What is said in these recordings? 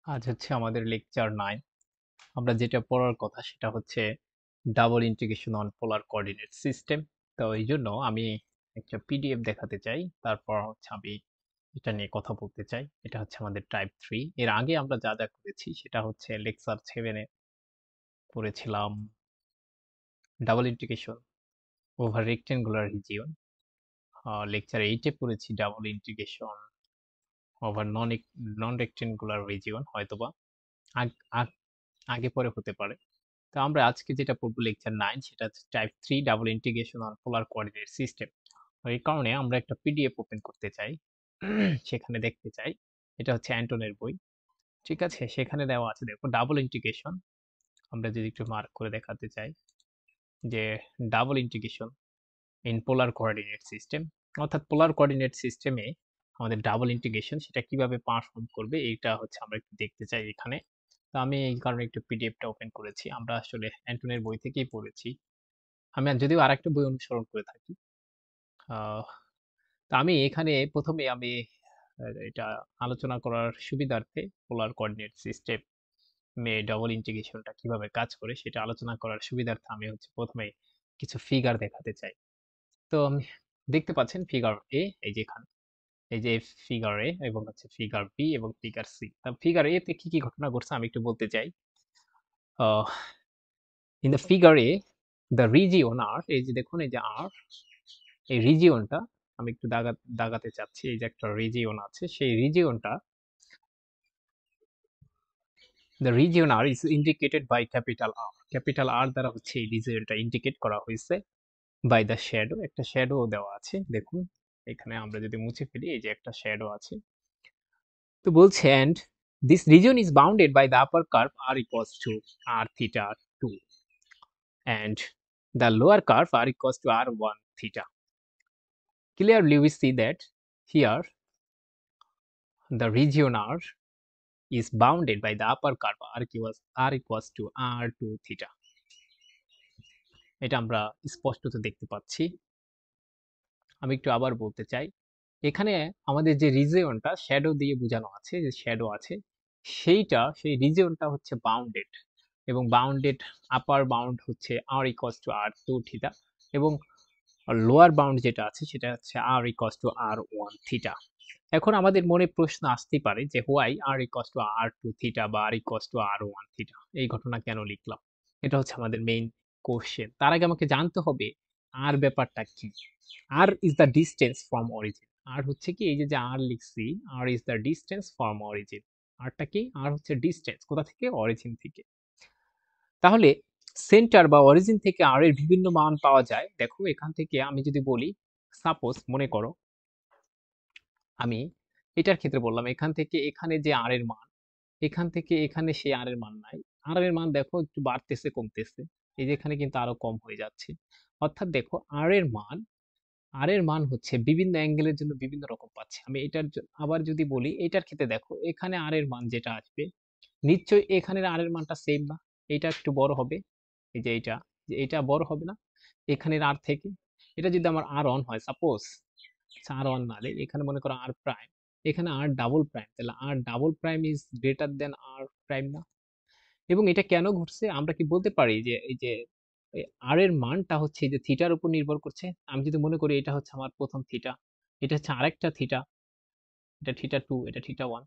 আজ হচ্ছে আমাদের লেকচার 9। আমরা যেটা পড়ার কথা সেটা হচ্ছে double integration on polar coordinate system. তো এই জন্য আমি একটা পিডিএফ দেখাতে চাই, তারপর হচ্ছে আমি এটা নিয়ে কথা বলতে চাই। এটা হচ্ছে আমাদের টাইপ 3। এর আগে আমরা যা যা করেছি সেটা হচ্ছে লেকচার 7-এ পড়েছিলাম double integration over rectangular region. Lecture 8-এ পড়েছি double integration over non rectangular region, হয়তোবা আগ- আগ- আগে পরে হতে পারে। তো আমরা আজকে যেটা পড়বো লেকচার 9, সেটা হচ্ছে type 3 double integration on polar coordinate system. এই কারণে আমরা একটা পিডিএফ ওপেন করতে চাই, সেখানে দেখতে চাই। এটা হচ্ছে অ্যান্টনের বই, ঠিক আছে? সেখানে দেওয়া আছে, দেখো ডাবল ইন্টিগ্রেশন। আমরা যদি একটু মার্ক করে দেখাতে চাই যে double integration in polar coordinate system, অর্থাৎ পোলার কোঅর্ডিনেট সিস্টেমে আমাদের ডাবল ইন্টিগ্রেশন সেটা কিভাবে পারফর্ম করবে, এটা হচ্ছে আমরা একটু দেখতে চাই এখানে। তো আমি এই কারণে একটু পিডিএফটা ওপেন করেছি। আমরা আসলে অ্যান্টনের বই থেকেই পড়েছি। আমি যদিও আরেকটা বই অনুসরণ করে থাকি। আহ, তা আমি এখানে প্রথমে আমি এটা আলোচনা করার সুবিধার্থে পোলার কোঅর্ডিনেট সিস্টেম ডাবল ইন্টিগ্রেশনটা কিভাবে কাজ করে সেটা আলোচনা করার সুবিধার্থে আমি হচ্ছে প্রথমে কিছু ফিগার দেখাতে চাই। তো আমি দেখতে পাচ্ছেন ফিগার 'এ', এই যে এখানে, এই যে ফিগার 'এ' এবং হচ্ছে ফিগার 'বি' এবং ফিগার 'সি'। তা ফিগার 'এ' তে কি কি ঘটনা ঘটছে আমি একটু বলতে চাই। In the figure 'A' the region R, এই যে দেখুন, এই যে আর, এই রিজিওনটা আমি একটু দাগাতে চাচ্ছি। এই যে একটা রিজিওন আছে, সেই রিজিওনটা, the region R is indicated by capital R. Capital R দ্বারা হচ্ছে এই রিজিওনটা ইন্ডিকেট করা হয়েছে। বাই দ্য শ্যাডো, একটা শ্যাডো দেওয়া আছে, দেখুন এখানে। আমরা যদি মুছে ফেলি, এই যে একটা শ্যাডো আছে। তো বলছে, and this region is bounded by the upper curve r equals to r theta 2 and the lower curve r equals to r1 theta. Clearly we see that here the region r is bounded by the upper curve r equals to r2 theta. এটা আমরা স্পষ্টত দেখতে পাচ্ছি। আমি একটু আবার বলতে চাই, এখানে আমাদের যে রিজিয়নটা শ্যাডো দিয়ে বোঝানো আছে, যে শ্যাডো আছে, সেই রিজিয়নটা হচ্ছে বাউন্ডেড, এবং বাউন্ডেড আপার বাউন্ড হচ্ছে r=r2 থিটা, এবং লোয়ার বাউন্ড যেটা আছে সেটা হচ্ছে r=r1 থিটা। এখন আমাদের মনে প্রশ্ন আসতেই পারে যে হোয়াই r=r2 থিটা বা r=r1 থিটা, এই ঘটনা কেন লিখলাম? এটা হচ্ছে আমাদের মেইন কোশ্চেন। তার আগে আমাকে জানতে হবে আর ব্যাপারটা কি। R is the distance from origin. R হচ্ছে কি, এই যে যে আর লিখছি, R is the distance from origin. আরটা কি? আর হচ্ছে ডিস্টেন্স, কোথা থেকে? অরিজিন থেকে। তাহলে সেন্টার বা অরিজিন থেকে আর এর বিভিন্ন মান পাওয়া যায়। দেখো এখান থেকে আমি যদি বলি, সাপোজ মনে করো আমি এটার ক্ষেত্রে বললাম, এখান থেকে এখানে যে আর এর মান, এখান থেকে এখানে সে আর এর মান নাই। আর এর মান দেখো একটু বাড়তেছে কমতেছে, এই যে এখানে কিন্তু আরো কম হয়ে যাচ্ছে। অর্থাৎ দেখো আর এর মান হচ্ছে বিভিন্ন অ্যাঙ্গেলের জন্য বিভিন্ন রকম পাচ্ছি আমি। আবার যদি বলি এটার ক্ষেত্রে, দেখো এখানে আর এর মান যেটা আসবে, নিশ্চয়ই এখানের আর এর মানটা সেম না, এটা একটু বড় হবে। এই যে এটা বড় হবে না এখানের আর থেকে? এটা যদি আমার r1 হয়, সাপোজ r1 না, এখানে মনে করো আর প্রাইম, এখানে আর ডাবল প্রাইম, তাহলে R double prime is greater than R prime না? এবং এটা কেন ঘটছে আমরা কি বলতে পারি যে এই যে আর এর মানটা হচ্ছে এই যে থিটার উপর নির্ভর করছে? আমি যদি মনে করি এটা হচ্ছে আমার প্রথম থিটা, এটা হচ্ছে আরেকটা থিটা, এটা থিটা 2, এটা থিটা 1।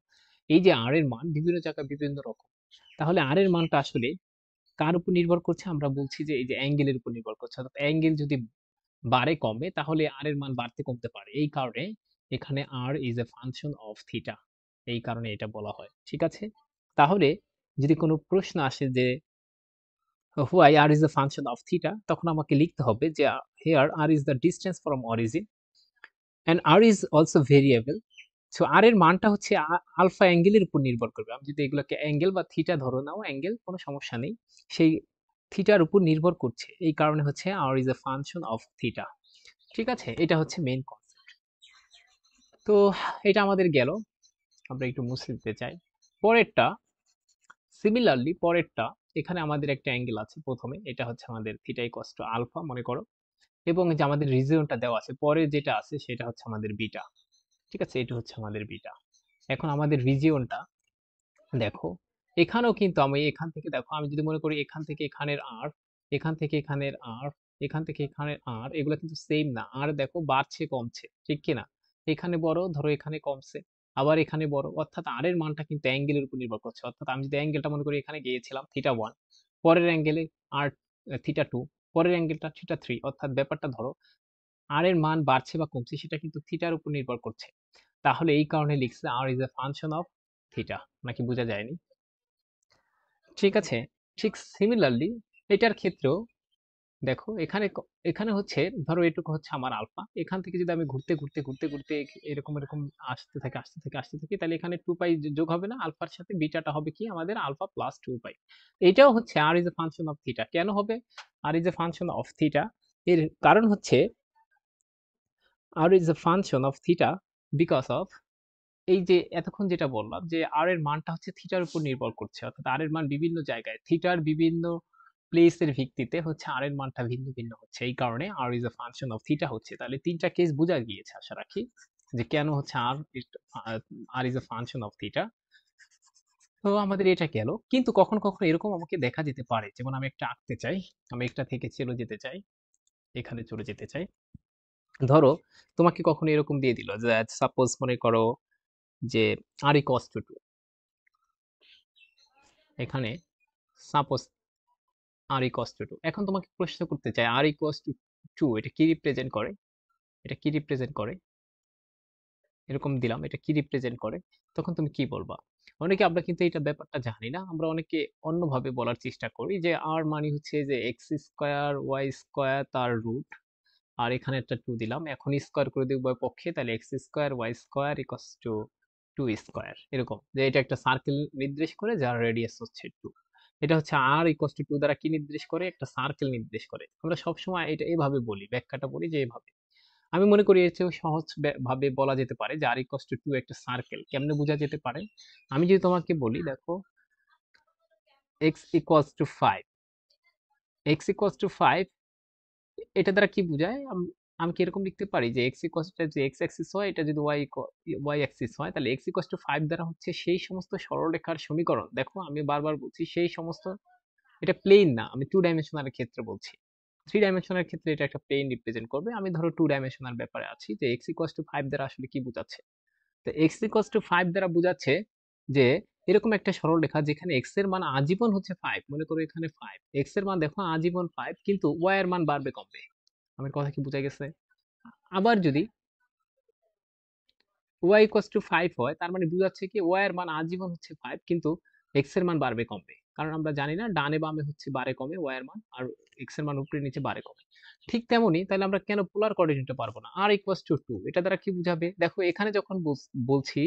এই যে আর এর মান বিভিন্ন জায়গায় বিভিন্ন রকম, তাহলে আর এর মানটা আসলে কার উপর নির্ভর করছে? আমরা বলছি যে এই যে অ্যাঙ্গেলের উপর নির্ভর করছে। অর্থাৎ অ্যাঙ্গেল যদি বাড়ে কমে, তাহলে আর এর মান বাড়তে কমতে পারে। এই কারণে এখানে R is a function of theta, এই কারণে এটা বলা হয়, ঠিক আছে? তাহলে যদি কোনো প্রশ্ন আসে যে why r is a function of theta, তখন আমাকে লিখতে হবে যে here r is the distance from origin and r is also variable. So R এর মানটা হচ্ছে আলফা অ্যাঙ্গেলের উপর নির্ভর করবে। আমি যদি এগুলোকে অ্যাঙ্গেল বা থিটা ধরে নাও, অ্যাঙ্গেল কোনো সমস্যা নেই, সেই থিটার উপর নির্ভর করছে। এই কারণে হচ্ছে r is a function of theta, ঠিক আছে? এটা হচ্ছে মেইন কনসেপ্ট। তো এটা আমাদের গেল, আমরা একটু মুছে দিতে চাই। পরেরটা, সিমিলারলি পরেরটা, এখানে আমাদের একটা অ্যাঙ্গেল আছে প্রথমে, এটা হচ্ছে আমাদের থিটা ইকুয়ালস টু আলফা মনে করো, এবং যে আমাদের রিজিয়নটা দেওয়া আছে পরে যেটা আছে সেটা হচ্ছে আমাদের বিটা, ঠিক আছে? এটা হচ্ছে আমাদের বিটা। এখন আমাদের রিজিয়নটা দেখো এখানেও কিন্তু আমি এখান থেকে দেখো, আমি যদি মনে করি এখান থেকে এখানের আর, এখান থেকে এখানের আর, এখান থেকে এখানের আর, এগুলো কিন্তু সেম না। আর দেখো বাড়ছে কমছে, ঠিক কি না? এখানে বড় ধরো, এখানে কমছে, আবার এখানে বড়, অর্থাৎ আর এর মানটা কিন্তু অ্যাঙ্গেলের উপর নির্ভর করছে। অর্থাৎ আমি যদি অ্যাঙ্গেলটা মনে করি এখানে গিয়েছিলাম থিটা 1, পরের অ্যাঙ্গেলে আর থিটা 2, পরের অ্যাঙ্গেলটা থিটা 3, অর্থাৎ ব্যাপারটা ধরো আর এর মান বাড়ছে বা কমছে সেটা কিন্তু থিটার উপর নির্ভর করছে। তাহলে এই কারণে লিখছে R is a function of theta. নাকি বোঝা যায়নি? ঠিক আছে। ঠিক সিমিলারলি এটার ক্ষেত্রেও দেখো, এখানে এখানে হচ্ছে ধরো এটুকু হচ্ছে আমার আলফা, এখান থেকে যদি আমি ঘুরতে ঘুরতে ঘুরতে ঘুরতে এরকম এরকম আসতে থাকে আসতে থাকে আসতে থাকি, তাহলে এখানে 2 পাই যোগ হবে না, আলফার সাথে বিটাটা হবে কি আমাদের আলফা প্লাস 2 পাই। এটাও হচ্ছে R is a function of theta. কেন হবে R is a function of theta? এর কারণ হচ্ছে R is a function of theta because of, এই যে এতক্ষণ যেটা বললাম যে আর এর মানটা হচ্ছে থিটার উপর নির্ভর করছে, অর্থাৎ আর এর মান বিভিন্ন জায়গায় থিটার বিভিন্ন প্লেসের ভিত্তিতে হচ্ছে আর এর মানটা ভিন্ন ভিন্ন হচ্ছে। এই কারণে R is a function of theta হচ্ছে। তাহলে তিনটা কেস বোঝা গিয়েছে আশা রাখি, যে কেন হচ্ছে R is a function of theta. তো আমাদের এটা গেল, কিন্তু কখনো কখনো এরকম আমাকে দেখা যেতে পারে, যেমন আমি একটা আঁকতে চাই, আমি একটা থেকে চলে যেতে চাই, এখানে চলে যেতে চাই। ধরো তোমাকে কখনো এরকম দিয়ে দিল যে সাপোজ মনে করো যে আর ইকস টু 2, এখানে সাপোজ আর ইকস টু 2, এখন তোমাকে প্রশ্ন করতে চাই আর ইকস টু 2 এটা কি রিপ্রেজেন্ট করে, এটা কি রিপ্রেজেন্ট করে, এরকম দিলাম এটা কি রিপ্রেজেন্ট করে, তখন তুমি কি বলবা? অনেকে আমরা কিন্তু এটা ব্যাপারটা জানি না, আমরা অনেকে অন্যভাবে বলার চেষ্টা করি যে আর মানে হচ্ছে যে এক্স স্কোয়ার ওয়াই স্কোয়ার তার রুট, আর এখানে একটা 2 দিলাম, এখন স্কোয়ার করে দিই উভয় পক্ষে, তাহলে x square y square equals to 2 square, এরকম যে এটা একটা সার্কেল নির্দেশ করে যার রেডিয়াস হচ্ছে 2। এটা হচ্ছে আর ইকস টু 2 দ্বারা কি নির্দেশ করে, একটা সার্কেল নির্দেশ করে। আমরা সবসময় এটা এভাবে বলি, ব্যাখ্যাটা বলি যে এভাবে। আমি মনে করি এর চেয়েও সহজ ভাবে বলা যেতে পারে যে আর ইকস টু 2 একটা সার্কেল। কেমনে বোঝা যেতে পারে? আমি যদি তোমাকে বলি দেখো x equals to 5, x equals to 5 এটা দ্বারা কি বোঝায়? আমি কি এরকম লিখতে পারি যে এক্স ইকুয়ালস টু যে এক্স অ্যাক্সিস হয়, এটা যদি ওয়াই অ্যাক্সিস হয়, তাহলে এক্স ইকুয়ালস টু 5 দ্বারা হচ্ছে সেই সমস্ত সরলরেখার সমীকরণ। দেখো আমি বারবার বলছি সেই সমস্ত, এটা প্লেন না, আমি 2 ডাইমেনশনাল ক্ষেত্রে বলছি। 3 ডাইমেনশনাল ক্ষেত্রে এটা একটা প্লেন রিপ্রেজেন্ট করবে। আমি ধরো 2 ডাইমেনশনাল ব্যাপারে আছি, যে এক্স ইকুয়ালস টু 5 দ্বারা আসলে কি বোঝাচ্ছে। তো এক্স ইকুয়ালস টু 5 দ্বারা বোঝাচ্ছে যে এরকম একটা সরলরেখা যেখানে এক্স এর মান আজীবন হচ্ছে 5, মনে করো এখানে 5, এক্স এর মান দেখো আজীবন 5, কিন্তু ওয়াই এর মান বাড়বে কমবে। আমার কথা কি বোঝা গেছে? আবার যদি ওয়াই ইকুয়ালস টু 5 হয়, তার মানে বোঝাচ্ছে কি ওয়াই এর মান আজীবন হচ্ছে 5, কিন্তু এক্স এর মান বাড়বে কমবে। কারণ আমরা জানি না ডানে বামে হচ্ছে বাড়ে কমে ওয়াই এর মান, আর এক্স এর মান উপরে নিচে বাড়ে কমে। ঠিক তেমনি তাহলে আমরা কেন পোলার কোঅর্ডিনেটে পারবো না? আর ইকুয়ালস টু 2 এটা দ্বারা কি বুঝাবে? দেখো এখানে যখন বলছি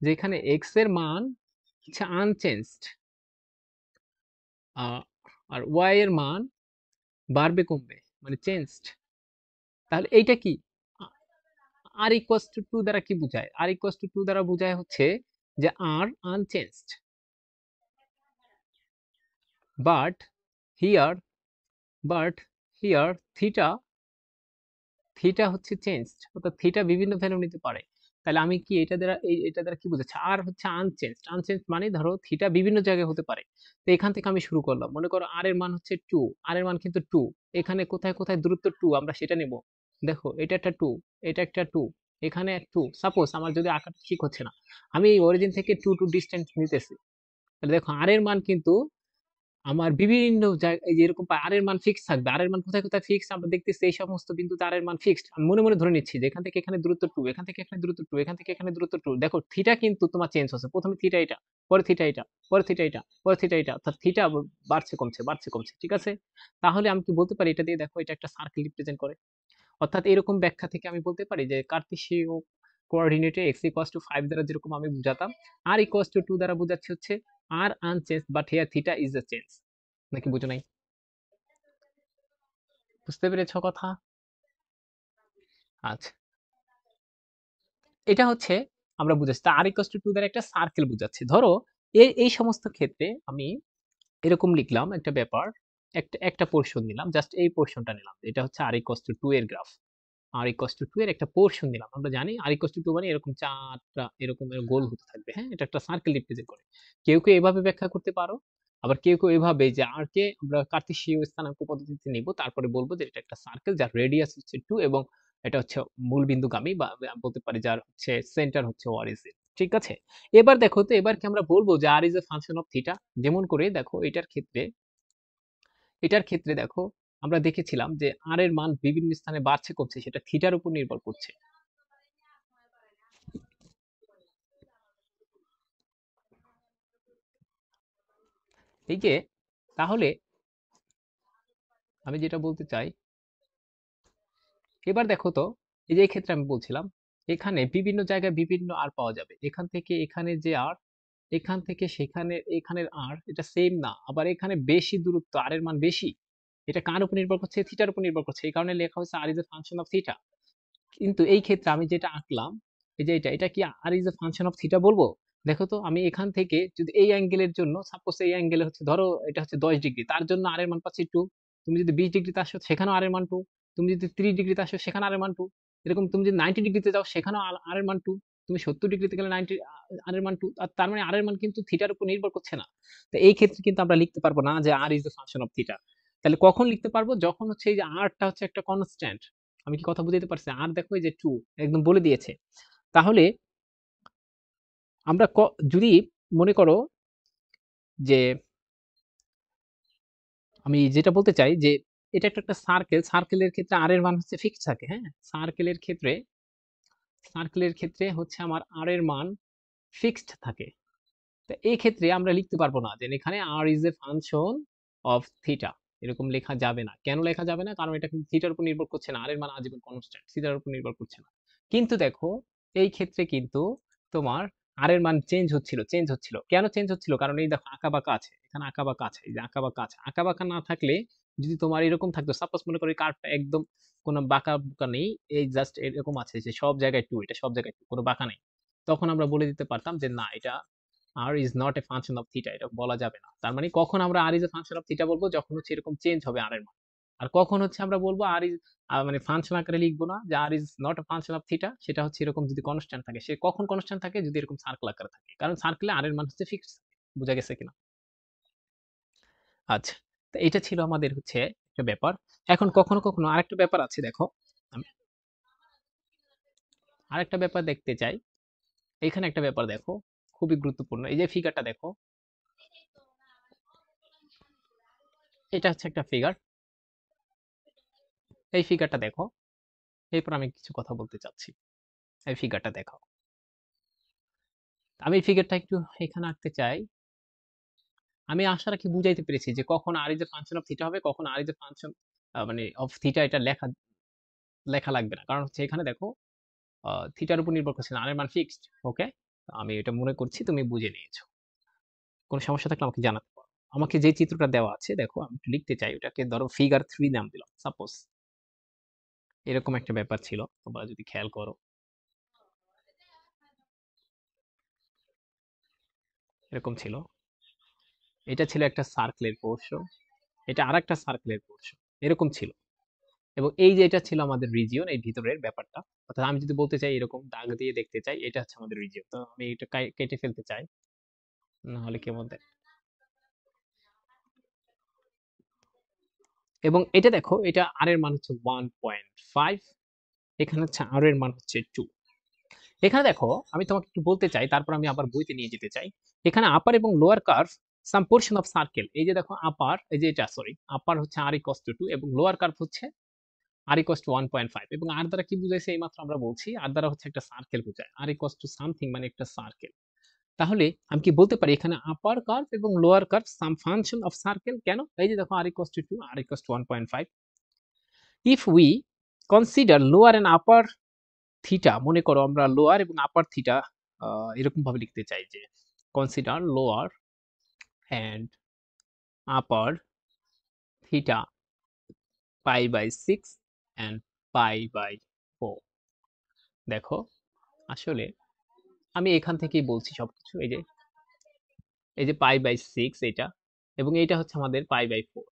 যে এখানে এক্স এর মান হচ্ছে আনচেঞ্জড, আর ওয়াই এর মান বাড়বে কমবে মানে চেঞ্জড, তাহলে এইটা কি? আর ইকুয়ালস টু 2 দ্বারা কি বোঝায়? আর ইকুয়ালস টু 2 দ্বারা বোঝায় হচ্ছে যে R unchanged, but here but here theta, theta হচ্ছে চেঞ্জড, অর্থাৎ থিটা বিভিন্ন ভ্যালু নিতে পারে। তাহলে আমি কি এটা দ্বারা এটা দ্বারা কি বোঝাচ্ছে? আর হচ্ছে আনচেঞ্জড, আনচেঞ্জড মানে ধরো থিটা বিভিন্ন জায়গায় হতে পারে। তো এখান থেকে আমি শুরু করলাম, মনে করো আর এর মান হচ্ছে 2, আর এর মান কিন্তু 2, এখানে কোথায় কোথায় দূরত্ব 2 আমরা সেটা নেব। দেখো এটা একটা 2, এটা একটা 2, এখানে 2, সাপোজ আমার যদি আঁকাটা ঠিক হচ্ছে না, আমি এই অরিজিন থেকে 2 ডিস্টেন্স নিতেছি, তাহলে দেখো আর এর মান কিন্তু আমার বিভিন্ন জায়গায় এই যে এরকম আর এর মান ফিক্স থাকবে। আর এর মান কোথায় কোথায় ফিক্স আমরা দেখতেছি, এই সমস্ত বিন্দুতে আর এর মান ফিক্সড। আমি মনে মনে ধরে নিচ্ছি যে এখান থেকে এখানে দূরত্ব 2, এখান থেকে এখানে দূরত্ব 2, এখান থেকে এখানে দূরত্ব 2। দেখো থিটা কিন্তু তোমার চেঞ্জ হচ্ছে, প্রথমে থিটা এটা, পরে থিটা এটা, পরে থিটা এটা, পরে থিটা এটা, অর্থাৎ থিটা বাড়ছে কমছে বাড়ছে কমছে, ঠিক আছে? তাহলে আমি কি বলতে পারি এটা দিয়ে দেখো এটা একটা সার্কেল রিপ্রেজেন্ট করে। অর্থাৎ এরকম ব্যাখ্যা থেকে আমি বলতে পারি যে কার্তেশীয় কোঅর্ডিনেটে এক্স ইকুয়ালস টু 5 দ্বারা যেরকম আমি বুঝাতাম, আর ইকুয়ালস টু 2 দ্বারা বোঝাচ্ছে হচ্ছে R unchange, but here theta is a change. নাকি বুঝো নাই? বুঝতে পেরেছো কথা? আচ্ছা, এটা হচ্ছে আমরা বুঝাচ্ছি আর ইকুয়ালস টু 2 দ্বারা একটা সার্কেল বুঝাচ্ছি। ধরো এই সমস্ত ক্ষেত্রে আমি এরকম লিখলাম একটা ব্যাপার, একটা একটা পোর্শন নিলাম, জাস্ট এই পোর্শনটা নিলাম, এটা হচ্ছে আর ইকুয়ালস টু 2 এর গ্রাফ। আর ইকুয়ালস টু 2 এর একটা পোর্শন দিলাম। আমরা জানি আর ইকুয়ালস টু 2 মানে এরকম চারটা এরকম গোল হতে থাকবে। হ্যাঁ, এটা একটা সার্কেল রিপ্রেজেন্ট করে। কেউ কেউ এভাবে ব্যাখ্যা করতে পারো, আবার কেউ কেউ এভাবে যে আর কে আমরা কার্তেশীয় স্থানাঙ্ক পদ্ধতিতে নিব, তারপরে বলবো যে এটা একটা সার্কেল যার রেডিয়াস হচ্ছে 2 এবং এটা হচ্ছে মূল বিন্দুগামী, বা বলতে পারি যার হচ্ছে সেন্টার হচ্ছে অরিজিন। ঠিক আছে, এবার দেখো তো, এবার কি আমরা বলবো যে R is a function of theta? যেমন করে দেখো এটার ক্ষেত্রে দেখো আমরা দেখেছিলাম যে আর এর মান বিভিন্ন স্থানে বাড়ছে কমছে সেটা থিটার উপর নির্ভর করছে। এই যে, তাহলে আমি যেটা বলতে চাই, এবার দেখো তো, এই যে এই ক্ষেত্রে আমি বলছিলাম এখানে বিভিন্ন জায়গায় বিভিন্ন আর পাওয়া যাবে, এখান থেকে এখানে যে আর, এখান থেকে সেখানে এখানের আর এটা সেম না, আবার এখানে বেশি দূরত্ব, আর এর মান বেশি। এটা কার উপর নির্ভর করছে? থিটার উপর নির্ভর করছে, এই কারণে লেখা হয়েছে R is a function of theta. কিন্তু এই ক্ষেত্রে আমি যেটা আঁকলাম, এই যে এটা কি R is a function of theta বলবো? দেখো তো, আমি এখান থেকে যদি এই অ্যাঙ্গেলের জন্য, সাপোজ এই অ্যাঙ্গেলে হচ্ছে ধরো এটা হচ্ছে 10 ডিগ্রি, তার জন্য আর এর মান পাচ্ছি 2। তুমি যদি 20 ডিগ্রিতে আসো সেখানেও আর এর মান 2। তুমি যদি 30 ডিগ্রিতে আসো সেখানে আর এর মান 2। এরকম তুমি যদি 90 ডিগ্রিতে যাও সেখানেও আর এর মান 2। তুমি 70 ডিগ্রিতে গেলে 90 আর এর মান 2। আর তার মানে আর এর মান কিন্তু থিটার উপর নির্ভর করছে না। তো এই ক্ষেত্রে কিন্তু আমরা লিখতে পারবো না যে R is the function of theta. তাহলে কখন লিখতে পারবো? যখন হচ্ছে এই যে আরটা হচ্ছে একটা কনস্ট্যান্ট। আমি কি কথা বুঝাতে পারছি? আর দেখো এই যে 2 একদম বলে দিয়েছে। তাহলে আমরা যদি মনে করো যে, আমি যেটা বলতে চাই যে এটা একটা সার্কেল, সার্কেলের ক্ষেত্রে আর এর মান হচ্ছে ফিক্সড থাকে। হ্যাঁ, সার্কেলের ক্ষেত্রে হচ্ছে আমার আর এর মান ফিক্সড থাকে। তো এই ক্ষেত্রে আমরা লিখতে পারবো না যে এখানে R is a function of theta, এরকম লেখা যাবে না। কেন লেখা যাবে না? কারণ এটা কিন্তু থিটার উপর নির্ভর করছে না, আর এর মান আজীবন কনস্ট্যান্ট, থিটার উপর নির্ভর করছে না। কিন্তু দেখো, এই ক্ষেত্রে কিন্তু তোমার আর এর মান চেঞ্জ হচ্ছিল। কেন চেঞ্জ হচ্ছিল? কারণ এই দেখো আঁকা বাঁকা আছে, এখানে আঁকা বাঁকা আছে, এই যে আঁকা বাঁকা আছে। আঁকা বাঁকা না থাকলে, যদি তোমার এরকম থাকতো, সাপোজ মনে করি কার্ভটা একদম কোনো বাঁকা বাঁকা নেই, এই জাস্ট এরকম আছে যে সব জায়গায় 2, এটা সব জায়গায় 2, কোনো বাঁকা নেই, তখন আমরা বলে দিতে পারতাম যে না, এটা R is not a function of theta, এটা বলা যাবে না। তার মানে কখন আমরা R is a function of theta বলবো? যখন হচ্ছে এরকম চেঞ্জ হবে আর এর মান। আর কখন হচ্ছে আমরা বলবো আর ইজ, মানে ফাংশন আকারে লিখবো না যে R is not a function of theta, সেটা হচ্ছে এরকম যদি কনস্ট্যান্ট থাকে। সে কখন কনস্ট্যান্ট থাকে? যদি এরকম সার্কেল আকারে থাকে, কারণ সার্কেলে আর এর মান হচ্ছে ফিক্সড। বোঝা গেছে কিনা? আচ্ছা, তো এটা ছিল আমাদের হচ্ছে একটা ব্যাপার। এখন কখনো কখনো আরেকটা ব্যাপার আছে, দেখো আমি আরেকটা ব্যাপার দেখতে চাই। এখানে একটা ব্যাপার দেখো, খুবই গুরুত্বপূর্ণ। এই যে ফিগারটা দেখো, এটা হচ্ছে একটা ফিগার। এই ফিগারটা দেখো, এরপর আমি কিছু কথা বলতে চাচ্ছি। এই ফিগারটা দেখাও। আমি এই ফিগারটা একটু এখানে আঁকতে চাই। আমি আশা রাখি বুঝাইতে পেরেছি যে কখন R is a function of theta হবে, কখন আর ইজ এ ফাংশন মানে অফ থিটা, এটা লেখা লেখা লাগবে না। কারণ হচ্ছে এখানে দেখো থিটার উপর নির্ভর করছে না, আর এর মান ফিক্সড। ওকে, আমি এটা মনে করছি তুমি বুঝে নিয়েছো। কোনো সমস্যা থাকলে আমাকে জানাতে পারো। আমাকে যে চিত্রটা দেওয়া আছে দেখো, আমি একটু লিখতে চাই, ওটাকে ধরো ফিগার 3 নাম দিলাম সাপোজ। এরকম একটা ব্যাপার ছিল, তোমরা যদি খেয়াল করো, এরকম ছিল। এটা ছিল একটা সার্কেলের পোর্শন, এটা আরেকটা সার্কেলের পোর্শন, এরকম ছিল। এবং এই যে এটা ছিল আমাদের রিজিয়ন, এই ভিতরের ব্যাপারটা। অর্থাৎ আমি যদি বলতে চাই এরকম দাগ দিয়ে দেখতে চাই, এটা হচ্ছে আমাদের রিজিয়ন, তো আমি এটা কেটে ফেলতে চাই, না হলে কেমন দেয়। এবং এটা দেখো, এটা আর এর মান হচ্ছে 1.5, এখানে হচ্ছে আর এর মান হচ্ছে 2। এখানে দেখো, আমি তোমাকে একটু বলতে চাই, তারপর আমি আবার বইতে নিয়ে যেতে চাই। এখানে আপার এবং lower curve some portion of circle, এই যে দেখো আপার, এই যে এটা সরি, আপার হচ্ছে আর ইকস টু 2 এবং লোয়ার কার্ভ হচ্ছে আর ইকস টু 1.5। এবং আর দ্বারা কি বুঝাইছে এই মাত্র আমরা বলছি, আর দ্বারা হচ্ছে একটা সার্কেল বোঝায়, আর ইকস টু সামথিং মানে একটা সার্কেল। তাহলে আমি কি বলতে পারি এখানে আপার কার্ভ এবং lower curve some function of circle? কেন? এই যে দেখো R equals to 2, R equals to 1.5। If we consider lower and upper theta, মনে করো আমরা লোয়ার এবং আপার থিটা এরকম ভাবে লিখতে চাই যে consider lower and upper theta π/6 and π/4। দেখো, আসলে আমি এখান থেকেই বলছি সবকিছু। এই যে π/6 এটা, এবং এইটা হচ্ছে আমাদের π/4।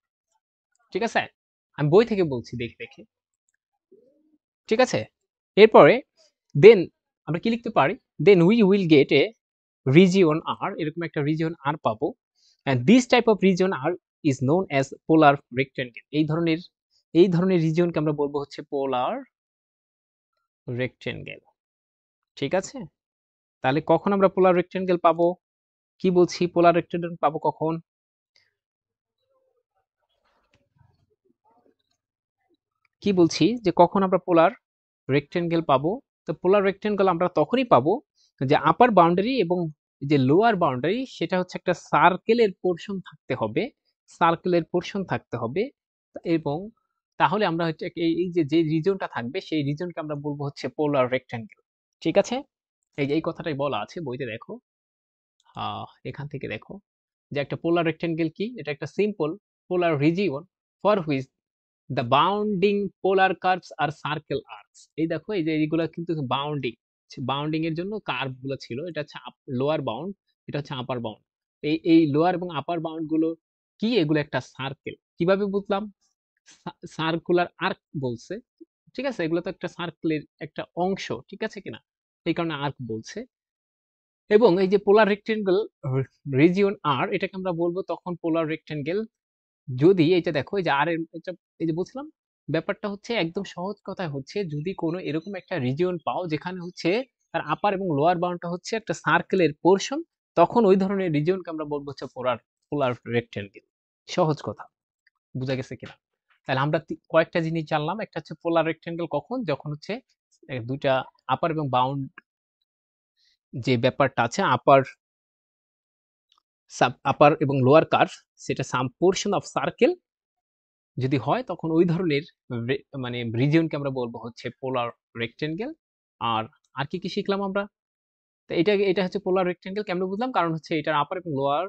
ঠিক আছে, আমি বই থেকে বলছি দেখে দেখে। ঠিক আছে? এরপরে দেন আমরা কি লিখতে পারি? Then we will get a region R, এরকম একটা রিজিয়ন আর পাবো। And this type of region R is known as polar rectangle. এই ধরনের রিজিয়নকে আমরা বলবো হচ্ছে পোলার রেক্টেঙ্গেল। ঠিক আছে? তাহলে কখন আমরা পোলার রেক্টেঙ্গেল পাবো? কি বলছি, পোলার রেক্টেঙ্গেল পাবো কখন? কি বলছি যে কখন আমরা পোলার রেক্টেঙ্গেল পাবো? তো পোলার রেক্টেঙ্গেল আমরা তখনই পাবো যে আপার বাউন্ডারি এবং যে লোয়ার বাউন্ডারি সেটা হচ্ছে একটা সার্কেলের পোর্শন থাকতে হবে, সার্কেলের পোর্শন থাকতে হবে। এবং তাহলে আমরা হচ্ছে এই যে রিজনটা থাকবে সেই রিজনকে আমরা বলবো হচ্ছে পোলার রেক্টেঙ্গেল। ঠিক আছে? এই কথাটাই বলা আছে বইতে, দেখো। এখান থেকে দেখো যে একটা পোলার রেক্টেঙ্গেল কি, এটা একটা simple polar region for which the bounding polar curves are circle arcs. এই দেখো এই যে এইগুলা কিন্তু বাউন্ডিং, বাউন্ডিং এর জন্য কার্ভ গুলো ছিল। এটা হচ্ছে লোয়ার বাউন্ড, এটা হচ্ছে আপার বাউন্ড। এই লোয়ার এবং আপার বাউন্ড গুলো কি, এগুলো একটা সার্কেল। কিভাবে বুঝলাম? সার্কুলার আর্ক বলছে, ঠিক আছে? এগুলো তো একটা সার্কেলের একটা অংশ, ঠিক আছে কিনা? এই কারণে আর্ক বলছে। এবং এই যে পোলার রেক্টেঙ্গেল রিজিয়ন আর, এটাকে আমরা বলবো তখন পোলার রেক্টেঙ্গেল যদি এটা দেখো এই যে আর এর এটা, এই যে বলছিলাম ব্যাপারটা হচ্ছে একদম সহজ কথায় হচ্ছে, যদি কোনো এরকম একটা রিজিয়ন পাও যেখানে হচ্ছে তার আপার এবং লোয়ার বাউন্ডটা হচ্ছে একটা সার্কেলের পোর্শন, তখন ওই ধরনের রিজিয়নকে আমরা বলবো হচ্ছে পোলার পোলার রেক্টেঙ্গেল। সহজ কথা, বুঝা গেছে কিনা? তাহলে আমরা কয়েকটা জিনিস জানলাম। একটা হচ্ছে পোলার রেক্টেঙ্গেল কখন, যখন হচ্ছে দুইটা আপার এবং বাউন্ড যে ব্যাপারটা আছে, আপার আপার এবং লোয়ার কার্ভ, সেটা সাম পোর্শন অফ সার্কেল যদি হয়, তখন ওই ধরনের মানে রিজিয়নকে আমরা বলবো হচ্ছে পোলার রেক্টেঙ্গেল। আর আর কি কি শিখলাম আমরা? তো এটা হচ্ছে পোলার রেক্টেঙ্গেল কেমনে বুঝলাম, কারণ হচ্ছে এটার আপার এবং লোয়ার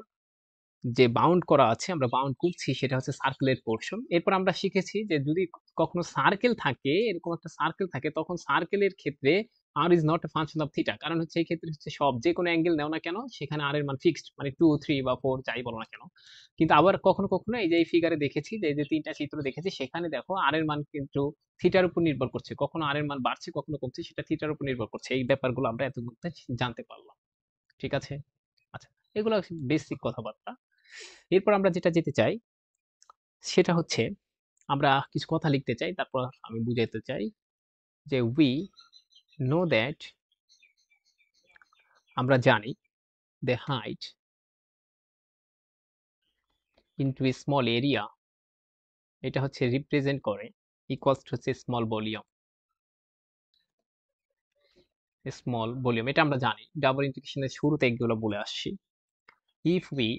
যে বাউন্ড করা আছে, আমরা বাউন্ড করছি, সেটা হচ্ছে সার্কেলের পোর্শন। এরপর আমরা শিখেছি যে যদি কখনো সার্কেল থাকে, এরকম একটা সার্কেল থাকে, তখন সার্কেলের ক্ষেত্রে R is not a function of theta. কারণ হচ্ছে এই ক্ষেত্রে হচ্ছে সব যে কোনো অ্যাঙ্গেল নাও না কেন, সেখানে আর এর মান ফিক্সড, মানে 2 3 বা 4 যাই বলো না কেন। কিন্তু আবার কখনো কখনো এই যে এই ফিগারে দেখেছি, যে এই যে তিনটা চিত্র দেখেছি, সেখানে দেখো আর এর মান কিন্তু থিটার উপর নির্ভর করছে। কখনো আর এর মান বাড়ছে, কখনো কমছে, সেটা থিটার উপর নির্ভর করছে। এই ব্যাপারগুলো আমরা এত মধ্যে জানতে পারলাম। ঠিক আছে? আচ্ছা, এগুলো বেসিক কথাবার্তা। এরপর আমরা যেটা যেতে চাই সেটা হচ্ছে আমরা কিছু কথা লিখতে চাই, তারপর আমি বুঝাইতে চাই যে উই নো দ্যাট, আমরা জানি, the height into a small area, এটা হচ্ছে রিপ্রেজেন্ট করে ইকুয়ালস টু হচ্ছে স্মল ভলিউম। স্মল ভলিউম এটা আমরা জানি, ডাবল ইন্টিগ্রেশনের শুরুতে এগুলো বলে আসছি। If we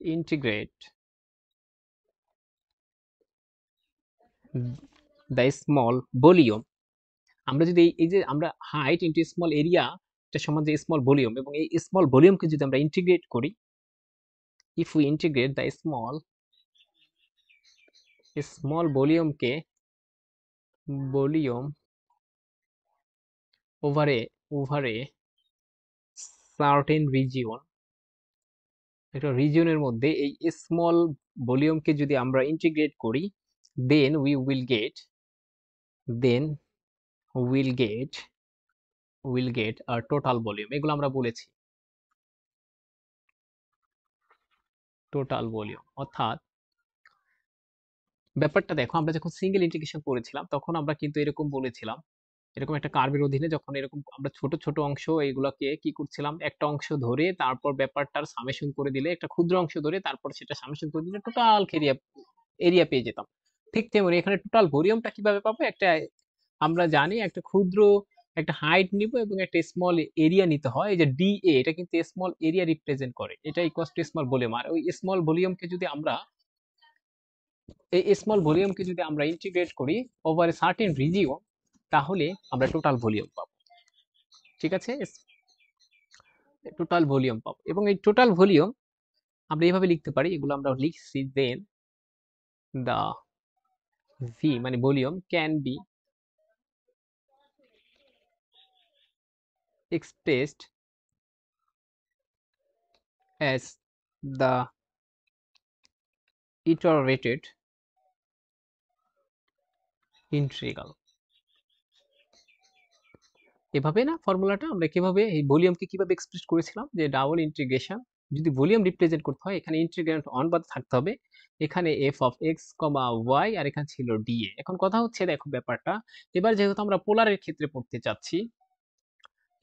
integrate the small volume, আমরা যদি এই যে আমরা হাইট ইনটু স্মল এরিয়া, এটা সমান যে স্মল ভলিউম, এবং এই স্মল ভলিউমকে যদি আমরা ইন্টিগ্রেট করি, if we integrate the small volume over a certain region, একটা রিজিয়নের মধ্যে এই স্মল ভলিউমকে যদি আমরা ইন্টিগ্রেট করি, then we will get then will get a total volume। এগুলো আমরা বলেছি টোটাল ভলিউম। অর্থাৎ ব্যাপারটা দেখো, আমরা যখন সিঙ্গেল ইন্টিগ্রেশন করেছিলাম তখন আমরা কিন্তু এরকম বলেছিলাম, এরকম একটা কার্ভের অধীনে যখন এরকম আমরা ছোট ছোট অংশ এইগুলোকে কি করছিলাম, একটা অংশ ধরে তারপর ব্যাপারটার সামেশন করে দিলে, একটা ক্ষুদ্র অংশ ধরে তারপর সেটা সামেশন করে দিলে টোটাল এরিয়া এরিয়া পেয়ে যেতাম। ঠিক তেমনি এখানে টোটাল ভলিউমটা কিভাবে পাবো, একটা আমরা জানি একটা ক্ষুদ্র একটা হাইট নিব এবং একটা স্মল এরিয়া নিতে হয়। এই যে ডিএ, এটা কিন্তু স্মল এরিয়া রিপ্রেজেন্ট করে, এটা ইকুয়ালস টু স্মল ভলিউম। আর ওই স্মল ভলিউমকে যদি আমরা এই স্মল ভলিউমকে যদি আমরা ইন্টিগ্রেট করি ওভার এ সার্টেন রিজিয়ন, তাহলে আমরা টোটাল ভলিউম পাবো। ঠিক আছে? টোটাল ভলিউম পাবো। এবং এই টোটাল ভলিউম আমরা এইভাবে লিখতে পারি, এগুলো আমরা লিখছি, দেন দা ভি মানে volume can be expressed as the iterated integral। এভাবে না ফর্মুলাটা আমরা কিভাবে এই ভলিউমকে কিভাবে এক্সপ্রেস করেছিলাম যে ডাবল ইন্টিগ্রেশন যদি ভলিউম রিপ্রেজেন্ট করতে হয় এখানে ইন্টিগ্র্যান্ড অন বাদ থাকতে হবে, এখানে f of x comma y আর এখানে ছিল ডিএ। এখন কথা হচ্ছে দেখো ব্যাপারটা, এবার যেহেতু আমরা পোলারের ক্ষেত্রে পড়তে চাচ্ছি,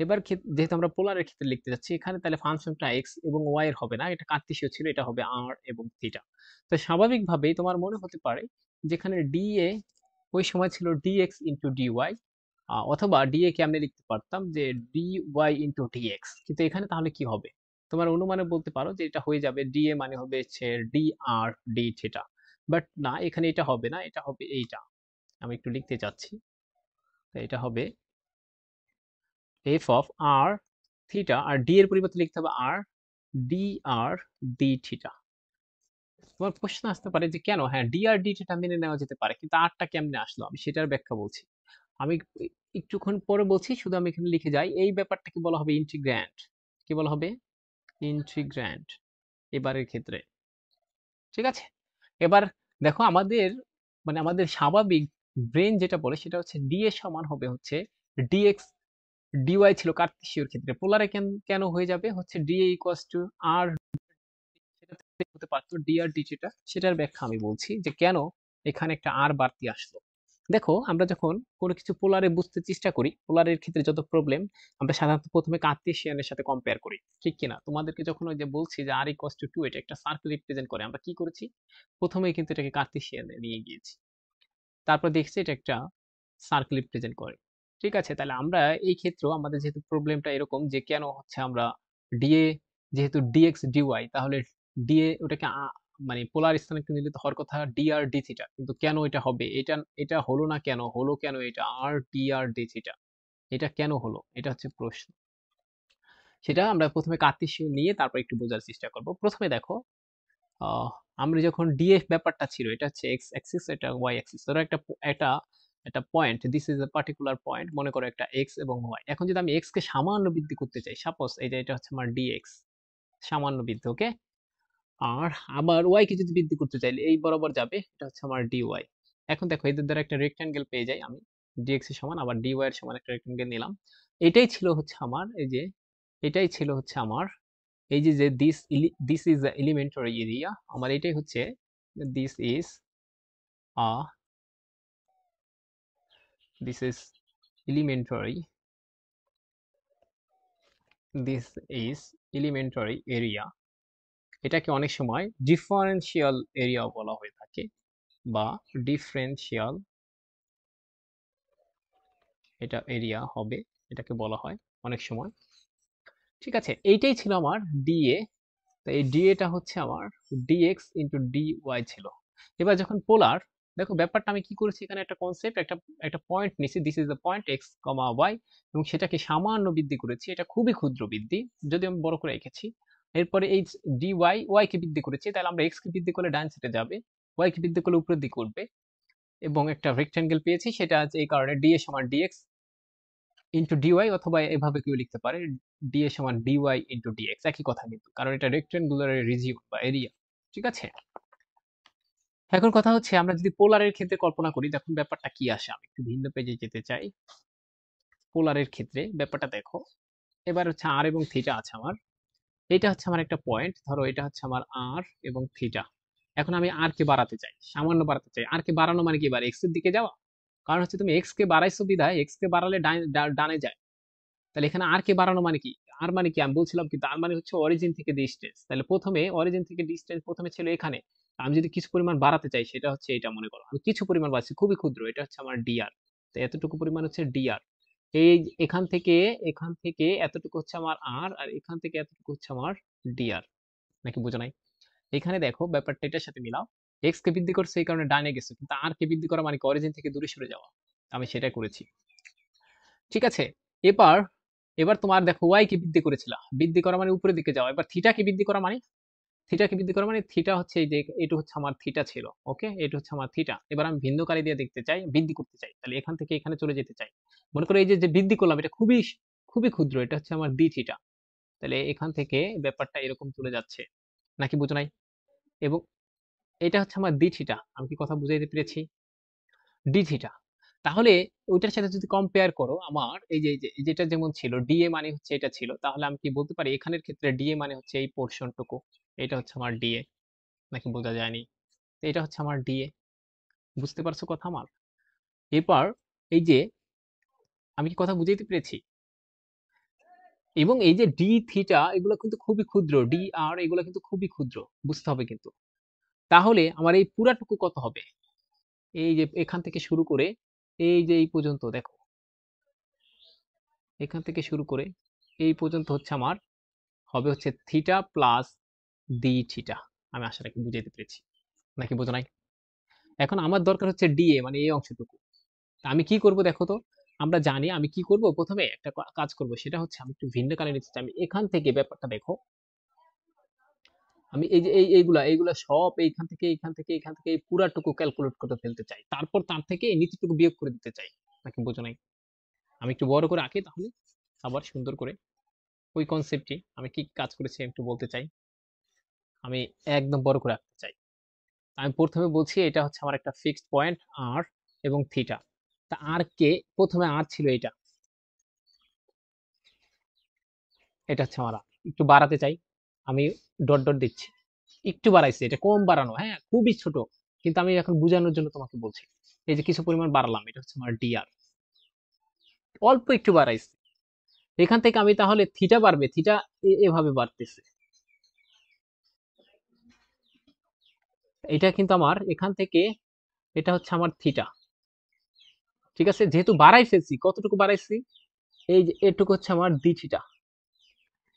এবার যেহেতু আমরা পোলারের ক্ষেত্রে লিখতে যাচ্ছি এখানে, তাহলে ফাংশনটা এক্স এবং ওয়াই এর হবে না, এটা কার্তেশীয় ছিল, এটা হবে আর এবং থিটা। তো স্বাভাবিকভাবেই তোমার মনে হতে পারে যেখানে ডিএ ওই সময় ছিল ডিএক্স ইন্টু ডিওয়াই, অথবা ডিএ কে আমরা লিখতে পারতাম যে ডিওয়াই ইন্টু ডিএক্স, কিন্তু এখানে তাহলে কি হবে? তোমার অনুমানে বলতে পারো যে এটা হয়ে যাবে ডিএ মানে হবে হচ্ছে d r d theta, but না, এখানে এটা হবে না, এটা হবে এইটা। আমি একটু লিখতে চাচ্ছি, তো এটা হবে এফ অফ আর থিটা, আর ডি এর পরিবর্তে লিখতে হবে r d r d theta. তোমার প্রশ্ন আসতে পারে যে কেন, হ্যাঁ ডি আর ডি থিটা মেনে নেওয়া যেতে পারে, কিন্তু আরটা কেমনে আসলো, আমি সেটার ব্যাখ্যা বলছি। আমি একটুক্ষণ পরে বলছি, শুধু আমি এখানে লিখে যাই, এই ব্যাপারটাকে বলা হবে ইন্টিগ্র্যান্ড। কি বলা হবে? ইন্টিগ্র্যান্ড এবারের ক্ষেত্রে। ঠিক আছে, এবার দেখো আমাদের মানে আমাদের স্বাভাবিক ব্রেন যেটা বলে সেটা হচ্ছে ডি এর সমান হবে হচ্ছে ডিএক্স ডিওয়াই ছিল কার্তেশীয়র ক্ষেত্রে, পোলারে কেন কেন হয়ে যাবে হচ্ছে ডিএ ইকুয়ালস টু আর, সেটা থেকে হতে পারতো ডি আর ডি থিটা, সেটার ব্যাখ্যা আমি বলছি যে কেন এখানে একটা আর বাড়তি আসলো। দেখো আমরা যখন কোনো কিছু পোলারে বুঝতে চেষ্টা করি, পোলারের ক্ষেত্রে যত প্রবলেম, আমরা সাধারণত প্রথমে কার্তেশিয়ানের সাথে কম্পেয়ার করি, ঠিক কিনা? তোমাদেরকে যখন ওই যে বলছি যে আর ইকুয়ালস টু 2 এটা একটা সার্কেল রিপ্রেজেন্ট করে, আমরা কি করেছি? প্রথমেই কিন্তু এটাকে কার্তেশিয়ানে নিয়ে গিয়েছি, তারপর দেখছি এটা একটা সার্কেল রিপ্রেজেন্ট করে। ঠিক আছে, তাহলে আমরা এই ক্ষেত্রেও আমাদের যেহেতু প্রবলেমটা এরকম যে কেন হচ্ছে আমরা ডিএ, যেহেতু ডিএক্স ডিওয়াই, তাহলে ডিএ ওটাকে মানে পোলার স্থানাঙ্ক নিলে তো হওয়ার কথা ডি আর ডি থিটা, কিন্তু কেন এটা হবে, এটা এটা হলো না কেন, হলো কেন এটা আর ডি আর ডি থিটা, এটা কেন হলো, এটা হচ্ছে প্রশ্ন। সেটা আমরা প্রথমে কার্তেশীয় নিয়ে তারপর একটু বোঝার চেষ্টা করব। প্রথমে দেখো আমরা যখন ডিএফ ব্যাপারটা ছিল, এটা হচ্ছে এক্স অ্যাক্সিস, এটা ওয়াই অ্যাক্সিস, ধরো একটা একটা একটা point, this is a particular point, মনে করো একটা এক্স এবং ওয়াই। এখন যদি আমি এক্স কে সামান্য বৃদ্ধি করতে চাই, সাপোজ এই যে এটা হচ্ছে আমার ডিএক্স, সামান্য বৃদ্ধি, ওকে, আর আবার ওয়াই কে যদি বৃদ্ধি করতে চাইলে এই বরাবর যাবে, এটা হচ্ছে আমার ডিওয়াই। এখন দেখো এদের দ্বারা একটা রেক্ট্যাঙ্গেল পেয়ে যাই আমি, ডিএক্স এর সমান আবার ডিওয়াই এর সমান একটা রেক্ট্যাঙ্গেল নিলাম। এটাই ছিল হচ্ছে আমার এই যে, এটাই ছিল হচ্ছে আমার এই যে যে this is the elementary area, আমার এটাই হচ্ছে this is a this is elementary, this is elementary area. এটাকে অনেক সময় ডিফারেন্সিয়াল এরিয়া বলা হয়ে থাকে, বা ডিফারেন্সিয়াল এটা এরিয়া হবে, এটাকে বলা হয় অনেক সময়। ঠিক আছে, এইটাই ছিল আমার ডিএ। তো এই ডিএটা হচ্ছে আমার ডিএক্স ইন্টু ডিওয়াই ছিল। এবার যখন পোলার, দেখো ব্যাপারটা আমি কি করেছি, এখানে একটা কনসেপ্ট, একটা একটা পয়েন্ট নিছি, this is the point x comma y, এবং সেটাকে সামান্য বৃদ্ধি করেছি, এটা খুবই ক্ষুদ্র বৃদ্ধি, যদি আমি বড় করে রেখেছি। এরপরে এই ডিওয়াই ওয়াই কে বৃদ্ধি করেছি, তাহলে আমরা এক্স কে বৃদ্ধি করলে ডান সাইডে যাবে, ওয়াই কে বৃদ্ধি করলে উপরের দিকে উঠবে, এবং একটা রেক্ট্যাঙ্গেল পেয়েছি, সেটা আছে এই কারণে ডি এর সমান ডিএক্স ইন্টু ডিওয়াই, অথবা এভাবে কেউ লিখতে পারে ডি এর সমান ডিওয়াই ইন্টু ডিএক্স, একই কথা কিন্তু, কারণ এটা রেক্ট্যাঙ্গুলার রিজিয়ন বা এরিয়া। ঠিক আছে, এখন কথা হচ্ছে আমরা যদি পোলারের ক্ষেত্রে কল্পনা করি, দেখুন ব্যাপারটা কি আসে, আমি একটু ভিন্ন পেজে যেতে চাই। পোলারের ক্ষেত্রে ব্যাপারটা দেখো, এবার হচ্ছে আর এবং থিটা আছে আমার, এটা হচ্ছে আমার একটা পয়েন্ট, ধরো এটা হচ্ছে আমার আর এবং থিটা। এখন আমি আর কে বাড়াতে চাই, সামান্য বাড়াতে চাই, আর কে বাড়ানো মানে কি, এবার এক্স এর দিকে যাওয়া, কারণ হচ্ছে তুমি এক্স কে বাড়াইছো বিধায় এক্স কে বাড়ালে ডানে যায়, তাহলে এখানে আর কে বাড়ানো মানে কি, আর মানে কি আমি বলছিলাম, কিন্তু আর মানে হচ্ছে অরিজিন থেকে ডিস্টেন্স, তাহলে প্রথমে অরিজিন থেকে ডিস্টেন্স প্রথমে ছিল এখানে, আমি যদি কিছু পরিমাণ বাড়াতে চাই সেটা হচ্ছে এটা, মনে করো আমি কিছু পরিমাণ বাড়াচ্ছি খুবই ক্ষুদ্র, এটা হচ্ছে আমার ডিআর, তো এতটুকু পরিমাণ হচ্ছে ডিআর। এই এখান থেকে এতটুকু হচ্ছে আমার আর, আর এখান থেকে এতটুকু হচ্ছে আমার ডিআর, নাকি বোঝা নাই? এখানে দেখো ব্যাপারটা এটার সাথে মিলাও, এক্স কে বৃদ্ধি করছে এই কারণে ডাইনে গেছে, কিন্তু আর কে বৃদ্ধি করা মানে অরিজিন থেকে দূরে সরে যাওয়া, আমি সেটা করেছি। ঠিক আছে, এবার এবার তোমার দেখো ওয়াই কে বৃদ্ধি করেছিলাম, বৃদ্ধি করা মানে উপরের দিকে যাওয়া, এবার থিটা কে বৃদ্ধি করা মানে, থিটা কে বৃদ্ধি করা মানে থিটা হচ্ছে এই যে এটা হচ্ছে আমার থিটা ছিল, ওকে, এটা হচ্ছে আমার থিটা, এবার আমি ভিন্ন কালি দিয়ে দেখতে চাই, বৃদ্ধি করতে চাই, তাহলে এখান থেকে এখানে চলে যেতে চাই, মনে করো এই যে যে বৃদ্ধি করলাম এটা খুবই খুবই ক্ষুদ্র, এটা হচ্ছে আমার ডি থিটা, তাহলে এখান থেকে ব্যাপারটা এরকম চলে যাচ্ছে, নাকি বুঝো নাই? এবং এটা হচ্ছে আমার ডি থিটা, আমি কি কথা বুঝাইতে পেরেছি? ডি থিটা, তাহলে ওইটার সাথে যদি কম্পেয়ার করো, আমার যেটা যেমন ছিল ডিএ মানে হচ্ছে এটা ছিল, তাহলে আমি কি বলতে পারি এখানের ক্ষেত্রে ডিএ মানে হচ্ছে এই পোর্শনটুকু, এটা হচ্ছে আমার ডিএ, নাকি বোঝা যায়নি? তো এটা হচ্ছে আমার ডিএ। বুঝতে পারছো কথা আমার? এরপর এই যে, আমি কি কথা বুঝাইতে পেরেছি? এবং এই যে ডি থিটা এগুলো কিন্তু খুবই ক্ষুদ্র, ডি আর এগুলো কিন্তু খুবই ক্ষুদ্র, বুঝতে হবে কিন্তু। তাহলে আমার এই পুরাটুকু কত হবে? এই যে এখান থেকে শুরু করে এই যে এই পর্যন্ত দেখো, এখান থেকে শুরু করে এই পর্যন্ত হচ্ছে আমার হবে হচ্ছে থিটা প্লাস ডি থিটা। আমি আশা রাখি বুঝাইতে পেরেছি, নাকি বোঝো নাই? এখন আমার দরকার হচ্ছে ডিএ মানে এই অংশটুকু। তা আমি কি করব দেখো তো। আমরা জানি আমি কি করব, প্রথমে একটা কাজ করব, সেটা হচ্ছে আমি একটু ভিন্ন কালে নিতে চাই। আমি এখান থেকে ব্যাপারটা দেখো, আমি এই যে এইগুলা এইগুলা সব এইখান থেকে এই পুরাটুকু ক্যালকুলেট করে ফেলতে চাই, তারপর তার থেকে এই নিচেটুকু বিয়োগ করে দিতে চাই, নাকি বোঝো নাই? আমি একটু বড় করে আঁকি তাহলে আবার সুন্দর করে ওই কনসেপ্টটি আমি কি কাজ করেছি একটু বলতে চাই। আমি একদম বড় করে আঁকতে চাই। আমি প্রথমে বলছি এটা হচ্ছে আমার একটা ফিক্সড পয়েন্ট আর এবং থিটা। তা আর কে, প্রথমে আর ছিল এটা, এটা হচ্ছে আমার আর। একটু বাড়াতে চাই, আমি ডট ডট দিচ্ছি, একটু বাড়াইছি, এটা কম বাড়ানো, হ্যাঁ খুবই ছোট, কিন্তু আমি এখন বোঝানোর জন্য তোমাকে বলছি। এই যে কিছু পরিমাণ বাড়ালাম, এটা হচ্ছে আমার ডিআর, অল্প একটু বাড়াইছি। এখান থেকে আমি তাহলে থিটা বাড়বে, থিটা এভাবে বাড়তেছে, এটা কিন্তু আমার এখান থেকে, এটা হচ্ছে আমার থিটা। ঠিক আছে, যেহেতু বাড়াই ফেলছি, কতটুকু বাড়াইছি, এই যে এটুকু হচ্ছে আমার ডি থিটা,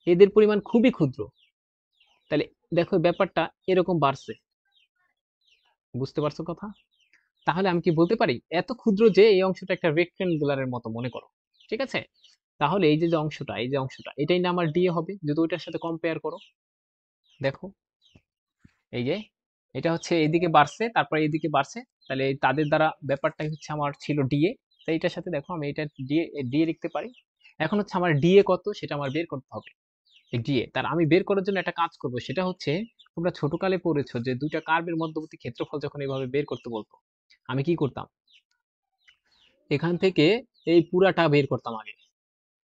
এদের পরিমাণ খুবই ক্ষুদ্র। তাহলে দেখো ব্যাপারটা এরকম বাড়ছে, বুঝতে পারছো কথা? তাহলে আমি কি বলতে পারি এত ক্ষুদ্র যে এই অংশটা একটা রেক্টেঙ্গুলারের মতো মনে করো। ঠিক আছে, তাহলে এই যে অংশটা, এই যে অংশটা, এটাই না আমার ডিএ হবে যদি ওইটার সাথে কম্পেয়ার করো। দেখো এই যে এটা হচ্ছে এদিকে বাড়ছে, তারপর এইদিকে বাড়ছে, তাহলে তাদের দ্বারা ব্যাপারটাই হচ্ছে আমার ছিল ডিএ। তাই এটার সাথে দেখো আমি এটা ডিএ ডিএ লিখতে পারি। এখন হচ্ছে আমার ডিএ কত সেটা আমার বের করতে হবে। এই ডিএ তার আমি বের করার জন্য একটা কাজ করব, সেটা হচ্ছে তোমরা ছোটকালে পড়েছো যে দুইটা কার্ভের মধ্যবর্তী ক্ষেত্রফল যখন এভাবে বের করতে বলতো, আমি কি করতাম, এখান থেকে এই পুরাটা বের করতাম আগে।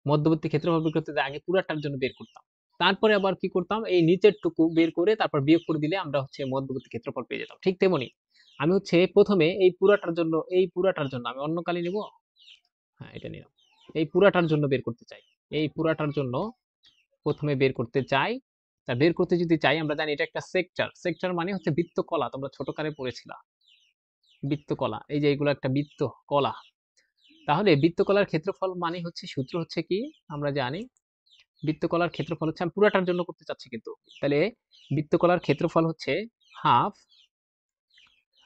মধ্যবর্তী ক্ষেত্রফল বের করতে আগে পুরাটার জন্য বের করতাম, তারপরে আবার কি করতাম, এই নিচের টুকু বের করে তারপর বিয়োগ করে দিলে আমরা হচ্ছে মধ্যবর্তী ক্ষেত্রফল পেয়ে যেতাম। ঠিক তেমনি আমি হচ্ছে প্রথমে এই পুরাটার জন্য, এই পুরাটার জন্য আমি অন্য কালি নেব, হ্যাঁ এটা নিলাম, এই পুরাটার জন্য বের করতে চাই, এই পুরাটার জন্য প্রথমে বের করতে চাই। তা বের করতে যদি চাই, আমরা জানি এটা একটা সেক্টর, সেক্টর মানে হচ্ছে বৃত্তকলা, তোমরা ছোটকালে পড়েছিলা বৃত্তকলা, এই যে এগুলো একটা বৃত্ত কলা। তাহলে বৃত্তকলার ক্ষেত্রফল মানে হচ্ছে, সূত্র হচ্ছে কি, আমরা জানি বৃত্তকলার ক্ষেত্রফল হচ্ছে, আমি পুরাটার জন্য করতে চাচ্ছি কিন্তু, তাহলে বৃত্তকলার ক্ষেত্রফল হচ্ছে হাফ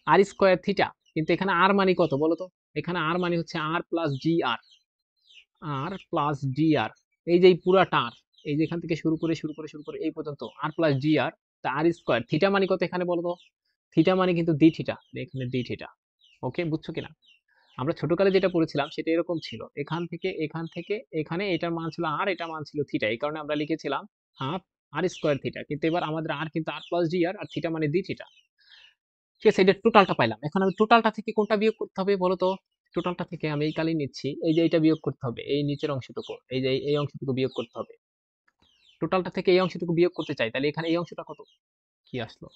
আর স্কোয়ার থিটা। কিন্তু এখানে আর মানে কত বলো তো, এখানে আর মানে হচ্ছে আর প্লাস জি আর, আর প্লাস ডি আর, এই যে এই পুরাটা আর, এই যে এখান থেকে শুরু করে এই পর্যন্ত আর প্লাস ডি আর, তা আর স্কোয়ার থিটা মানে কত এখানে বলো তো, থিটা মানে কিন্তু ডি থিটা, এখানে ডি থিটা। ওকে, বুঝছো কিনা? আমরা ছোটকালে যেটা পড়েছিলাম সেটা এরকম ছিল, এখান থেকে এখানে এটার মান ছিল আর, এটার মান ছিল থিটা, এই কারণে আমরা লিখেছিলাম হাফ আর স্কোয়ার থিটা। কিন্তু এবার আমাদের আর কিন্তু আর প্লাস ডি আর, আর থিটা মানে ডি থিটা। ঠিক আছে, এটা টোটালটা পাইলাম। এখন আমি টোটালটা থেকে কোনটা বিয়োগ করতে হবে বলো তো? টোটালটা থেকে আমি এই কালি নিচ্ছি, এই যে এটা বিয়োগ করতে হবে, এই নিচের অংশটুকু, এই যে এই অংশটুকু বিয়োগ করতে হবে। টোটালটা থেকে এই অংশটুকু বিয়োগ করতে চাই, তাহলে এখানে এই অংশটা কত, কি আসলো?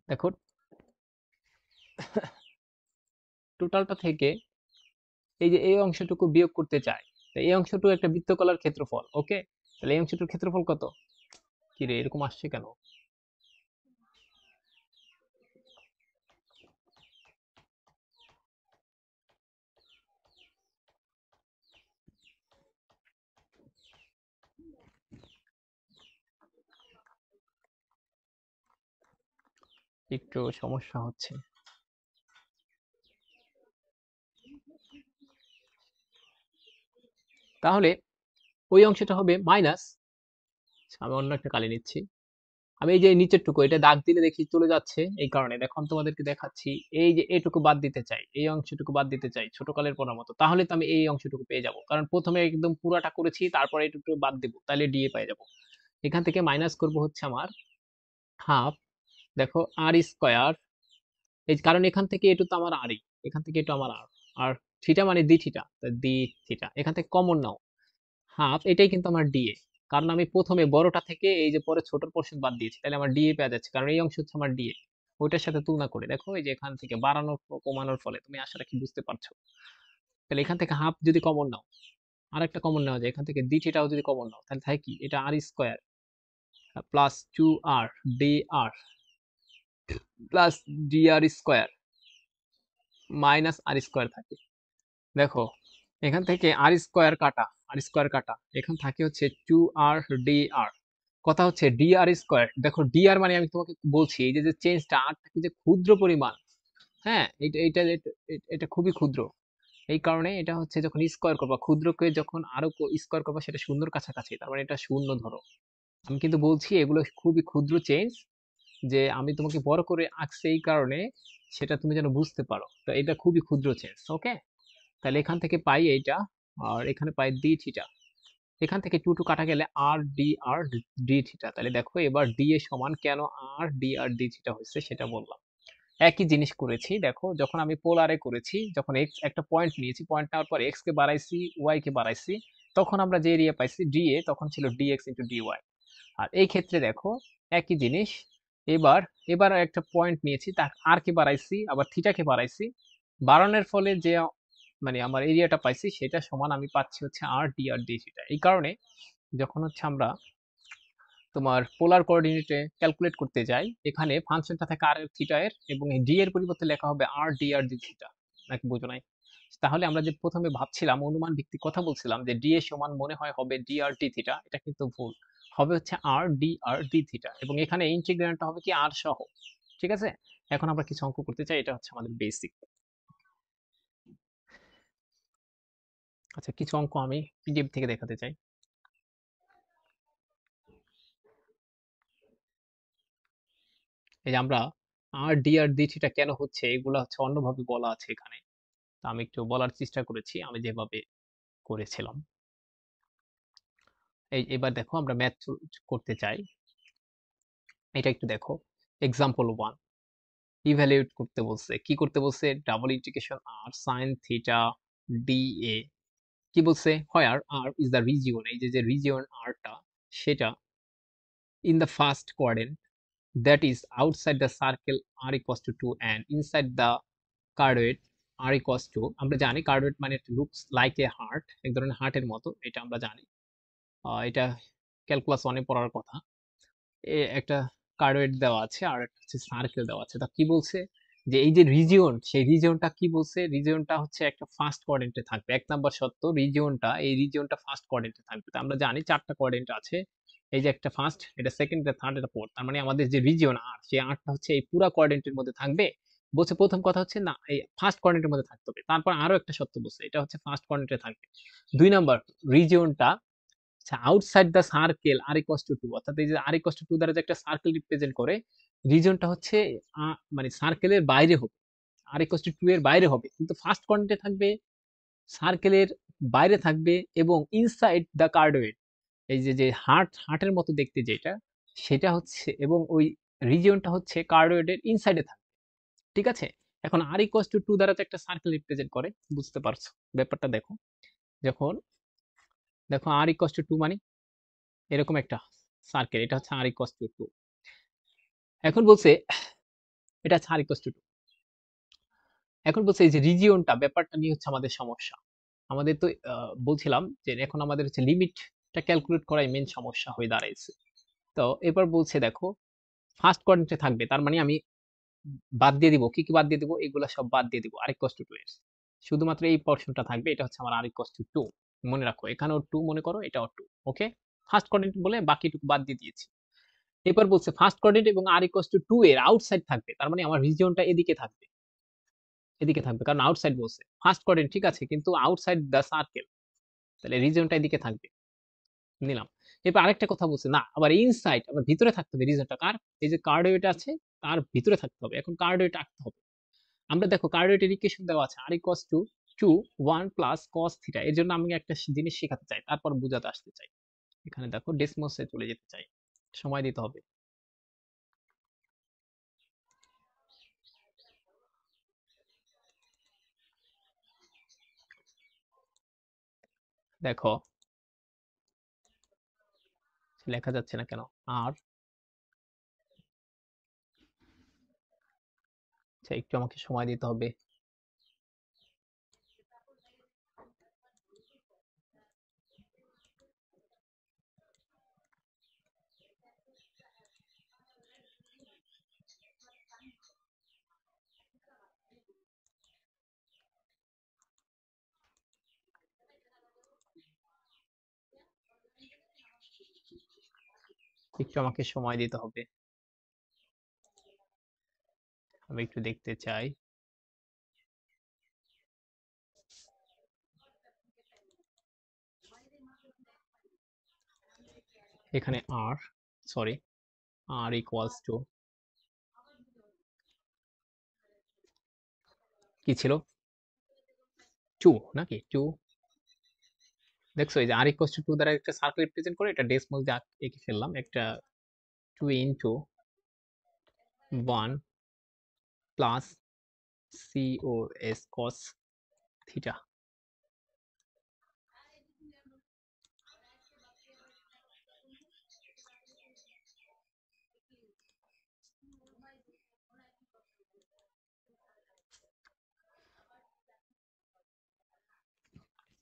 দেখো টোটালটা থেকে এই যে এই অংশটুকু বিয়োগ করতে চাই, তো এই অংশটুকু একটা বৃত্তকলার ক্ষেত্রফল। ওকে, তাহলে এই অংশটুকুর ক্ষেত্রফল কত? কি রে এরকম আসছে কেন? একটু সমস্যা হচ্ছে। তাহলে ওই অংশটা হবে মাইনাস, আমি অন্য একটা কালি নিচ্ছি, আমি এই যে নিচেরটুকু এটা দাগ দিলে দেখি চলে যাচ্ছে, এই কারণে দেখো আমি তোমাদেরকে দেখাচ্ছি। এই যে এটুকু বাদ দিতে চাই, এই অংশটুকু বাদ দিতে চাই ছোট কালের পড়ার মতো, তাহলে তো আমি এই অংশটুকু পেয়ে যাব, কারণ প্রথমে একদম পুরাটা করেছি তারপরে এটুকু বাদ দিব, তাহলে ডিএ পেয়ে যাব। এখান থেকে মাইনাস করব হচ্ছে আমার হাফ, দেখো আর স্কয়ার, এই কারণ এখান থেকে এটু তো আমার আরই, এখান থেকে এটু আমার আর, আর থিটা মানে ডি থিটা, ডি থিটা এখান থেকে কমন নাও, হাফ এটাই কিন্তু আমার ডিএ, কারণ আমি প্রথমে বড়টা থেকে এই যে পরে ছোট পোর্শন বাদ দিয়েছি, তাহলে আমার ডিএ পেয়ে যাচ্ছে, কারণ এই অংশ হচ্ছে আমার ডিএ। ওইটার সাথে তুলনা করে দেখো, এই যে এখান থেকে বাড়ানোর কমানোর ফলে তুমি আশা রাখি বুঝতে পারছো। তাহলে এখান থেকে হাফ যদি কমন নাও, আর একটা কমন নেওয়া যায়, এখান থেকে ডি থিটাও যদি কমন নাও, তাহলে থাকে কি, এটা আর স্কোয়ার প্লাস টু আর ডি আর প্লাস ডি আর স্কোয়ার মাইনাস আর স্কোয়ার থাকে। দেখো এখান থেকে আর স্কোয়ার কাটা, আর স্কোয়ার কাটা, এখান থাকে হচ্ছে টু আর ডি আর, কথা হচ্ছে ডি আর স্কোয়ার। দেখো ডি আর মানে আমি তোমাকে বলছি এই যে যে চেঞ্জটা আর থাকে যে ক্ষুদ্র পরিমাণ, হ্যাঁ এটা এটা এটা এটা খুবই ক্ষুদ্র, এই কারণে এটা হচ্ছে যখন স্কোয়ার করবা, ক্ষুদ্রকে যখন আরো স্কোয়ার করবা সেটা শূন্যর কাছাকাছি, তার মানে এটা শূন্য ধরো। আমি কিন্তু বলছি এগুলো খুবই ক্ষুদ্র চেঞ্জ, যে আমি তোমাকে বড় করে আঁকছি এই কারণে সেটা তুমি যেন বুঝতে পারো, তো এটা খুবই ক্ষুদ্র চেঞ্জ। ওকে, তাহলে এখান থেকে পাই এইটা, আর এখানে পাই ডি থিটা, এখান থেকে টু টু কাটা গেলে আর ডি থিটা, তাহলে দেখো এবার ডি এর সমান কেন আর ডি থিটা হয়েছে সেটা বললাম। একই জিনিস করেছি, দেখো যখন আমি পোলারে করেছি, যখন এক্স একটা পয়েন্ট নিয়েছি, পয়েন্ট নেওয়ার পর এক্স কে বাড়াইছি ওয়াই কে বাড়াইছি, তখন আমরা যে এরিয়া পাইছি ডি এ, তখন ছিল ডিএক্স ইন্টু ডিওয়াই। আর এই ক্ষেত্রে দেখো একই জিনিস, এবার এবার একটা পয়েন্ট নিয়েছি, তা আর কে বাড়াইছি আবার থিটাকে বাড়াইছি, বাড়ানোর ফলে যে মানে আমার এরিয়াটা পাইছি সেটা সমান আমি পাচ্ছি হচ্ছে আর ডি থিটা। এই কারণে যখন হচ্ছে আমরা তোমার পোলার কোঅর্ডিনেটে ক্যালকুলেট করতে যাই, এখানে ফাংশনটা থাকে আর এর থিটা এর, এবং ডি এর পরিবর্তে লেখা হবে আর ডি থিটা। নাকি বুঝো নাই? তাহলে আমরা যে প্রথমে ভাবছিলাম অনুমান ভিত্তিক কথা বলছিলাম যে ডি এর সমান মনে হয় হবে ডি আর ডি থিটা, এটা কিন্তু ভুল, হবে হচ্ছে আর ডি থিটা, এবং এখানে ইন্টিগ্র্যান্ডটা হবে কি আর সহ। ঠিক আছে, এখন আমরা কিছু অঙ্ক করতে চাই, এটা হচ্ছে আমাদের বেসিক। আচ্ছা কিছু অঙ্ক আমি পিডিএফ থেকে দেখাতে চাই। এই যে আমরা আর ডি থিটা কেন হচ্ছে, এগুলো হচ্ছে অন্যভাবে বলা আছে এখানে, তো আমি একটু বলার চেষ্টা করেছি আমি যেভাবে করেছিলাম। এবার দেখো আমরা ম্যাথ করতে চাই, এটা একটু দেখো। এক্সাম্পল 1, ইভ্যালুয়েট করতে বলছে, কি করতে বলছে, double integration R sine theta d A, কি বলছে, where R is the region, এই যে যে রিজিয়ন আরটা সেটা in the first quadrant that is outside the circle R equals to 2 and inside the cardioid R equals to, আমরা জানি কার্ডওয়েট মানে লুকস লাইক এ হার্ট, এক ধরনের হার্টের মতো, এটা আমরা জানি, এটা ক্যালকুলাস 1 এ পড়ার কথা। একটা কার্ডওয়েট দেওয়া আছে আর একটা হচ্ছে সার্কেল দেওয়া আছে, তা কি বলছে যে এই যে রিজিয়ন, সেই রিজিয়নটা কি বলছে, রিজিয়নটা হচ্ছে একটা ফার্স্ট কোয়াড্রেন্টে থাকবে, এক নাম্বার শর্ত রিজিয়নটা, এই রিজিয়নটা ফার্স্ট কোয়াড্রেন্টে থাকবে। তো আমরা জানি চারটা কোয়াড্রেন্ট আছে, এই যে একটা ফার্স্ট, এটা সেকেন্ড, এটা থার্ড, এটা ফোর্থ, তার মানে আমাদের যে রিজিয়ন আর, সেই আরটা হচ্ছে এই পুরা কোয়াড্রেন্টের মধ্যে থাকবে। বলছে প্রথম কথা হচ্ছে না এই ফার্স্ট কোয়াড্রেন্টের মধ্যে থাকতে হবে, তারপর আরো একটা শর্ত বলছে এটা হচ্ছে ফার্স্ট কোয়াড্রেন্টে থাকবে। দুই নাম্বার, রিজিয়নটা আচ্ছা outside the circle R equals to 2, অর্থাৎ এই যে আর ইকুয়ালস টু 2 দ্বারা যে একটা সার্কেল রিপ্রেজেন্ট করে, রিজনটা হচ্ছে মানে সার্কেলের বাইরে হবে, আর ইকুয়ালস টু 2 এর বাইরে হবে, কিন্তু ফার্স্ট কোয়াড্রেন্টে থাকবে, সার্কেলের বাইরে থাকবে, এবং ইনসাইড দ্য কার্ডওয়েট, এই যে যে হার্টের মতো দেখতে যেটা, সেটা হচ্ছে, এবং ওই রিজিয়নটা হচ্ছে কার্ডওয়েটের ইনসাইডে থাকবে। ঠিক আছে, এখন আর ইকুয়ালস টু 2 দ্বারা যে একটা সার্কেল রিপ্রেজেন্ট করে, বুঝতে পারছো ব্যাপারটা? দেখো যখন, দেখো আর ইকুয়ালস টু 2 মানে এরকম একটা সার্কেল, এটা হচ্ছে আর ইকুয়ালস টু 2। এখন বলছে এটা হচ্ছে আর ইকুয়ালস টু 2, এখন বলছে এই যে রিজিয়নটা, ব্যাপারটা নিয়ে হচ্ছে আমাদের সমস্যা। আমাদের তো বলছিলাম যে এখন আমাদের হচ্ছে লিমিটটা ক্যালকুলেট করাই মেন সমস্যা হয়ে দাঁড়াইছে। তো এবার বলছে দেখো ফার্স্ট কোয়াড্রেন্টে থাকবে, তার মানে আমি বাদ দিয়ে দিব, কি কি বাদ দিয়ে দিব, এগুলা সব বাদ দিয়ে দিব আর ইকুয়ালস টু 2 এর, শুধুমাত্র এই পোরশনটা থাকবে, এটা হচ্ছে আমার আর ইকুয়ালস টু 2। মনে রাখো এখানেও 2 মনে করো, এটাও 2। ওকে, ফার্স্ট কোয়াড্রেন্ট বলে বাকিটুকু বাদ দিয়ে দিয়েছি। এবার বলছে ফার্স্ট কোয়াড্রেন্ট এবং আর ইকুয়ালস টু 2 এর আউটসাইড থাকবে, তার মানে আমার রিজিয়নটা এদিকে থাকবে, এদিকে থাকবে, কারণ আউটসাইড বলছে, ফার্স্ট কোয়াড্রেন্ট ঠিক আছে কিন্তু আউটসাইড দ্য সার্কেল, তাহলে রিজিয়নটা এদিকে থাকবে, নিলাম। এরপর আরেকটা কথা বলছে না, আবার ইনসাইড, আবার ভিতরে থাকতে হবে রিজনটা কার, এই যে কার্ডিওয়েট আছে তার ভিতরে থাকতে হবে। এখন কার্ডিওয়েট আঁকতে হবে। আমরা দেখো কার্ডিওয়েটের ইকুয়েশন দেওয়া আছে R equals to 1 plus cos theta. এর জন্য আমি একটা জিনিস শেখাতে চাই, তারপর বোঝাতে আসতে চাই। এখানে দেখো ডেসমোসে চলে যেতে চাই, সময় দিতে হবে। দেখো লেখা যাচ্ছে না কেন, আর আচ্ছা, একটু আমাকে সময় দিতে হবে। একটু আমাকে সময় দিতে হবে, আমি একটু দেখতে চাই। এখানে আর, সরি, আর ইকুয়ালস টু কি ছিল, 2 নাকি 2, দেখছো এই যে আর ইকুয়ালস টু 2 দ্বারা একটা সার্কেল রিপ্রেজেন্ট করে এটা ডেসিমাল দিয়ে এঁকে ফেললাম একটা 2 into 1 plus COS cos theta.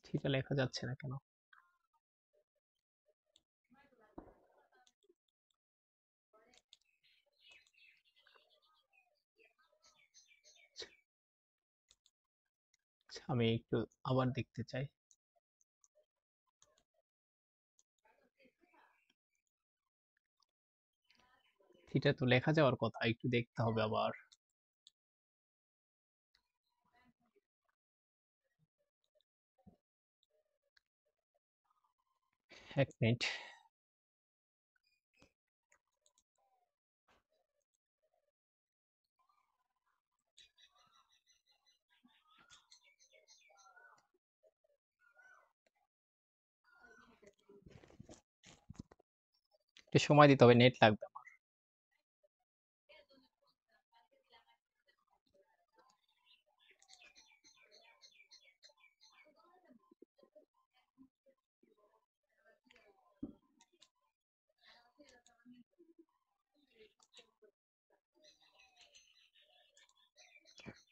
Theta লেখা যাচ্ছে না কেন? আচ্ছা, আমি একটু আবার দেখতে চাই। থিটা তো লেখা যাওয়ার কথা, একটু দেখতে হবে আবার। এক মিনিট। একটু সময় দিতে হবে, নেট লাগবে।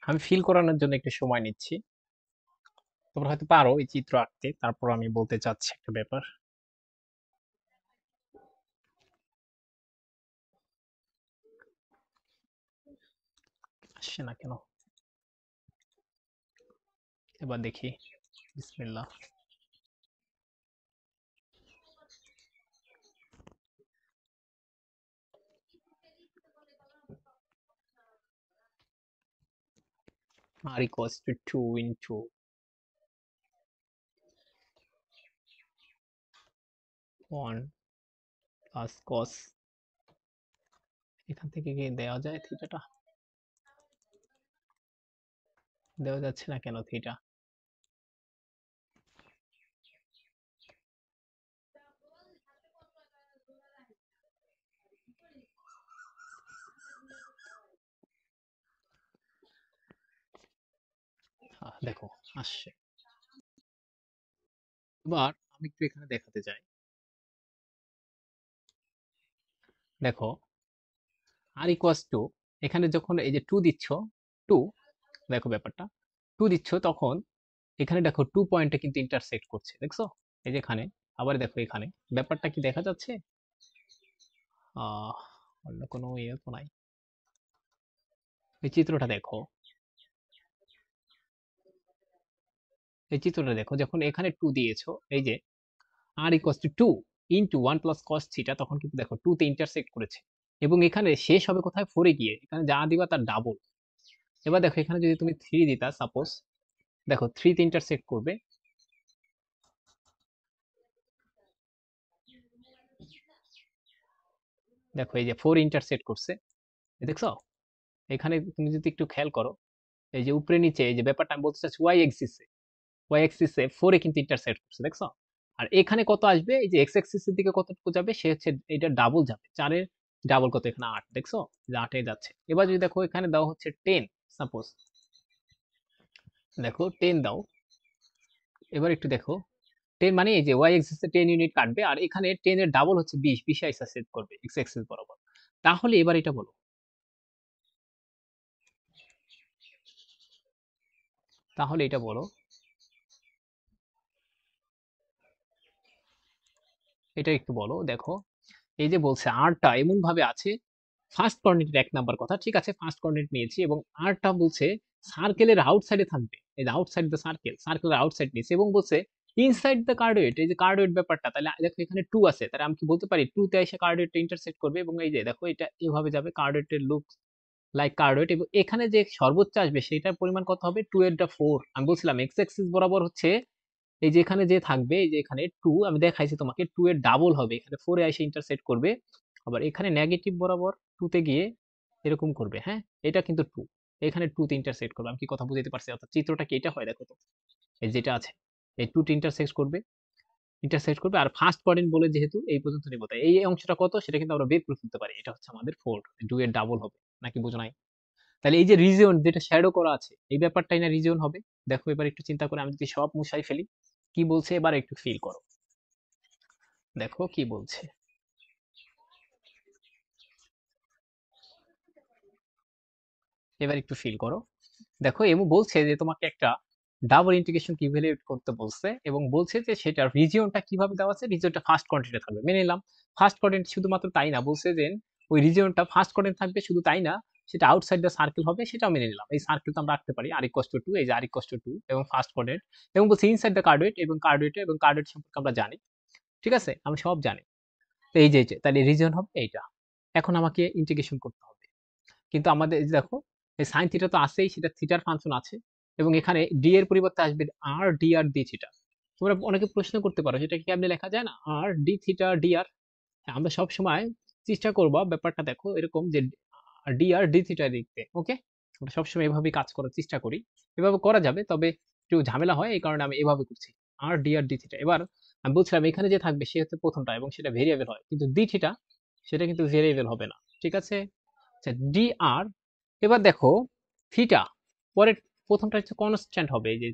আমি ফিল করানোর জন্য একটু সময় নিচ্ছি। তোমরা হয়তো পারো এই চিত্র আঁকতে, তারপর আমি বলতে চাচ্ছি একটা ব্যাপার। আসছে না কেন, এবার দেখি। বিসমিল্লাহ। R equals to 2 into 1 plus cos, এখান থেকে কি দেওয়া যায় থিটাটা? দেওয়া যাচ্ছে না কেন থিটা? দেখো আসছে। এবার আমি একটু এখানে দেখাতে চাই। দেখো আর ইকুয়ালস টু, এখানে যখন এই যে 2 দিচ্ছ, 2, দেখো ব্যাপারটা 2 দিচ্ছ, তখন এখানে দেখো 2 পয়েন্টে কিন্তু ইন্টারসেক্ট করছে, দেখছো? এই যে এখানে, আবার দেখো এখানে, ব্যাপারটা কি দেখা যাচ্ছে? আহ অন্য কোনো ইয়ে তো নাই। এই চিত্রটা দেখো, এই চিত্রটা দেখো, যখন এখানে 2 দিয়েছো, এই যে R equals to 2 into 1 plus cos theta, তখন কিন্তু দেখো 2 তে ইন্টারসেক্ট করেছে। এবং এখানে শেষ হবে কোথায়, 4 এ গিয়ে। এখানে যা দিবা তার ডাবল। এবার দেখো এখানে যদি তুমি 3 দিতা সাপোজ, দেখো 3 তে ইন্টারসেক্ট করবে। দেখো এই যে 4 ইন্টারসেক্ট করছে, দেখছো? এখানে তুমি যদি একটু খেয়াল করো, এই যে উপরে নিচে এই যে ব্যাপারটা আমি বলতে চাচ্ছি, ওয়াই এক্সিসে 4 এ কিন্তু ইন্টারসেক্ট করছে, দেখছো? আর এখানে কত আসবে, এই যে এক্স এক্সিস এর দিকে কতটুকু যাবে, সে হচ্ছে এটা ডাবল যাবে, 4 এর ডাবল কত, এখানে 8, দেখছো? যে 8 এ যাচ্ছে। এবার যদি দেখো এখানে দাও হচ্ছে 10, সাপোজ দেখো 10 দাও, এবার একটু দেখো 10 মানে এই যে ওয়াই এক্সিস এ 10 ইউনিট কাটবে, আর এখানে 10 এর ডাবল হচ্ছে 20, 20 এ আইসা করবে এক্স এক্সিস বরাবর। তাহলে এবার এটা বলো, তাহলে এটা বলো, এটা একটু বলো। দেখো এই যে বলছে আরটা এমন ভাবে আছে, ফার্স্ট কোঅর্ডিনেটের 1 নাম্বার কথা, ঠিক আছে, ফার্স্ট কোঅর্ডিনেট নিয়েছি, এবং আরটা বলছে সার্কেলের আউটসাইডে থাকবে, এই যে আউটসাইড দ্য সার্কেল, সার্কেলের আউটসাইড নিয়েছে, এবং বলছে ইনসাইড দ্য কার্ডওয়েট, এই যে কার্ডওয়েট ব্যাপারটা, তাহলে দেখো এখানে 2 আছে, তাহলে আমি কি বলতে পারি 2 তে এসে কার্ডওয়েটটা ইন্টারসেক্ট করবে, এবং এই যে দেখো এটা এভাবে যাবে, কার্ডওয়েটের লুক লাইক কার্ডওয়েট, এবং এখানে যে সর্বোচ্চ আসবে সেটার পরিমাণ কত হবে, 2 এর দা 4, আমি বলছিলাম এক্স অ্যাক্সিস বরাবর হচ্ছে এই যে এখানে যে থাকবে, এই যে এখানে 2, আমি দেখাইছি তোমাকে 2 এর ডাবল হবে, এখানে 4 এ এসে ইন্টারসেক্ট করবে, আবার এখানে নেগেটিভ বরাবর 2 তে গিয়ে এরকম করবে, হ্যাঁ? এটা কিন্তু 2, এখানে 2 তে ইন্টারসেক্ট করবে। আমি কি কথা বুঝাতে পারছি? অর্থাৎ চিত্রটা কি এটা হয়, দেখো তো, এই যেটা আছে, এই 2 তে ইন্টারসেক্ট করবে, আর ফার্স্ট কোয়াড্রেন্ট বলে যেহেতু এই পর্যন্ত নিব, তাই এই অংশটা কত সেটা কিন্তু আমরা বের করে ফেলতে পারি, এটা হচ্ছে আমাদের 4, 2 এর ডাবল হবে, নাকি বুঝো নাই? তাহলে এই যে রিজিয়ন যেটা শ্যাডো করা আছে, এই ব্যাপারটাই না রিজিয়ন হবে। দেখো এবার একটু চিন্তা করে, আমি যদি সব মুছাই ফেলি, কি বলছে এবার একটু ফিল করো, দেখো কি বলছে, এবার একটু ফিল করো। দেখো এমন বলছে যে তোমাকে একটা ডাবল ইন্টিগ্রেশন ইভ্যালুয়েট করতে বলছে, এবং বলছে যে সেটা রিজিয়নটা কিভাবে দেওয়া আছে, রিজিয়নটা ফার্স্ট কোয়াড্রেন্টে থাকবে, মেনে নিলাম। ফার্স্ট কোয়াড্রেন্ট শুধুমাত্র তাই না, বলছে যে ওই রিজিয়নটা ফার্স্ট কোয়াড্রেন্ট থাকবে, শুধু তাই না, সেটা আউটসাইড দ্য সার্কেল হবে, সেটাও মেনে নিলাম। এই সার্কেল তো আমরা রাখতে পারি আর ইকুয়াল টু 2, এই যে আর ইকুয়াল টু 2 এবং ফার্স্ট কোয়াড্রেন্ট, এবং বলছে ইনসাইড দ্য কার্ডওয়েট, এবং কার্ডওয়েট সম্পর্কে আমরা জানি, ঠিক আছে, আমি সব জানি। তো এই যে তাহলে রিজিয়ন হবে এইটা। এখন আমাকে ইন্টিগ্রেশন করতে হবে, কিন্তু আমাদের এই যে দেখো এই সাইন থিটা তো আছেই, সেটা থিটার ফাংশন আছে, এবং এখানে ডি এর পরিবর্তে আসবে আর ডি আর ডি থিটা। তোমরা অনেকে প্রশ্ন করতে পারো সেটা কি কেমনে লেখা যায় না, আর ডি থিটা ডি আর। আমরা সব সময় চেষ্টা করবো ব্যাপারটা দেখো এরকম যে ডি আর ডি থিটা লিখতে, ওকে? আমরা সবসময় এভাবেই কাজ করার চেষ্টা করি, এভাবে করা যাবে, তবে একটু ঝামেলা হয়, এই কারণে আমি এভাবে করছি, আর ডি থিটা। এবার আমি বলছিলাম এখানে যে থাকবে সে হচ্ছে প্রথমটা, এবং সেটা ভেরিয়েবল হয়, কিন্তু ডি থিটা সেটা কিন্তু ভেরিয়েবল হবে না, ঠিক আছে? আচ্ছা ডি আর, এবার দেখো থিটা পরের, প্রথমটা হচ্ছে কনস্ট্যান্ট হবে, এই যে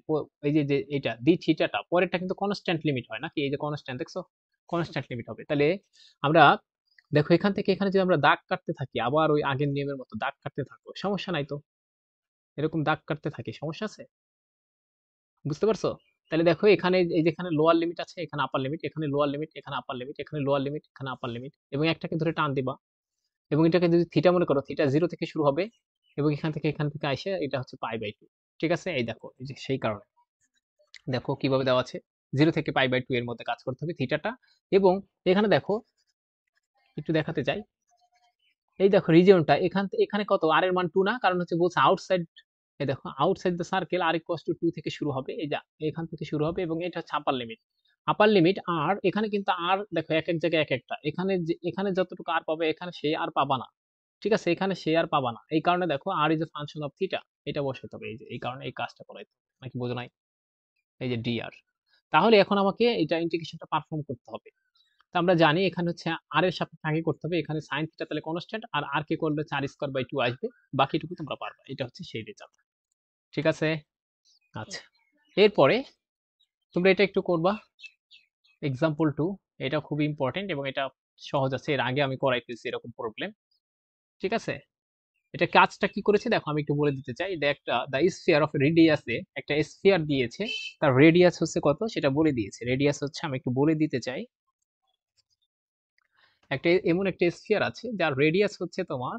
এই যে এটা ডি থিটাটা পরেরটা কিন্তু কনস্ট্যান্ট লিমিট হয় নাকি, এই যে কনস্ট্যান্ট, দেখছো? কনস্ট্যান্ট লিমিট হবে। তাহলে আমরা দেখো এখান থেকে এখানে যদি আমরা দাগ কাটতে থাকি, আবার ওই আগের নিয়মের মতো দাগ কাটতে থাকবো, সমস্যা নাই তো? এরকম দাগ কাটতে থাকি, সমস্যা আছে? বুঝতে পারছো? তাহলে দেখো এখানে এই যে এখানে লোয়ার লিমিট আছে, এখানে আপার লিমিট, এখানে লোয়ার লিমিট, এখানে আপার লিমিট, এখানে লোয়ার লিমিট, এখানে আপার লিমিট, এবং একটাকে ধরে টান দিবা, এবং এটাকে যদি থিটা মনে করো, থিটা 0 থেকে শুরু হবে, এবং এখান থেকে আসে এটা হচ্ছে পাই বাই 2, ঠিক আছে? এই দেখো এই যে সেই কারণে দেখো কিভাবে দেওয়া আছে, 0 থেকে পাই বাই 2 এর মধ্যে কাজ করতে হবে থিটাটা। এবং এখানে দেখো একটু দেখাতে চাই, এই দেখো রিজিয়নটা এখানে কত, আর এর মান 2 না, কারণ হচ্ছে বলছে আউটসাইড, এই দেখো outside the circle r equal to 2 থেকে শুরু হবে, এই যা এখান থেকে শুরু হবে, এবং এটা হচ্ছে আপার লিমিট। আর এখানে কিন্তু আর দেখো এক এক জায়গায় এক একটা, এখানে যতটুকু আর পাবে এখানে সে আর পাবা না, ঠিক আছে? এখানে সে আর পাবা না, এই কারণে দেখো R is a function of theta, এটা বসাতে হবে, এই যে এই কারণে এই কাজটা করাইতে হবে, নাকি বোঝো নাই? এই যে ডি আর, তাহলে এখন আমাকে এটা ইন্টিগ্রেশনটা পারফর্ম করতে হবে। তো আমরা জানি এখানে হচ্ছে আর এর সাপেক্ষে আগে করতে হবে, এখানে সাইন থিটা তাহলে কনস্ট্যান্ট, আর আর কে করলে 4 স্কয়ার বাই 2 আসবে, বাকিটুকু তোমরা পারবা, এটা হচ্ছে সেই রেজাল্ট, ঠিক আছে? আচ্ছা, এরপরে তোমরা এটা একটু করবা, এক্সাম্পল 2, এটা খুবই ইম্পর্টেন্ট, এবং এটা সহজ আছে, এর আগে আমি করাই ফেলছি এরকম প্রবলেম, ঠিক আছে? এটা কাজটা কি করেছে দেখো, আমি একটু বলে দিতে চাই, একটা দ্য স্ফিয়ার অফ রেডিয়াসে একটা স্ফিয়ার দিয়েছে, তার রেডিয়াস হচ্ছে কত সেটা বলে দিয়েছে, রেডিয়াস হচ্ছে, আমি একটু বলে দিতে চাই, একটা এমন একটা স্ফিয়ার আছে যার রেডিয়াস হচ্ছে তোমার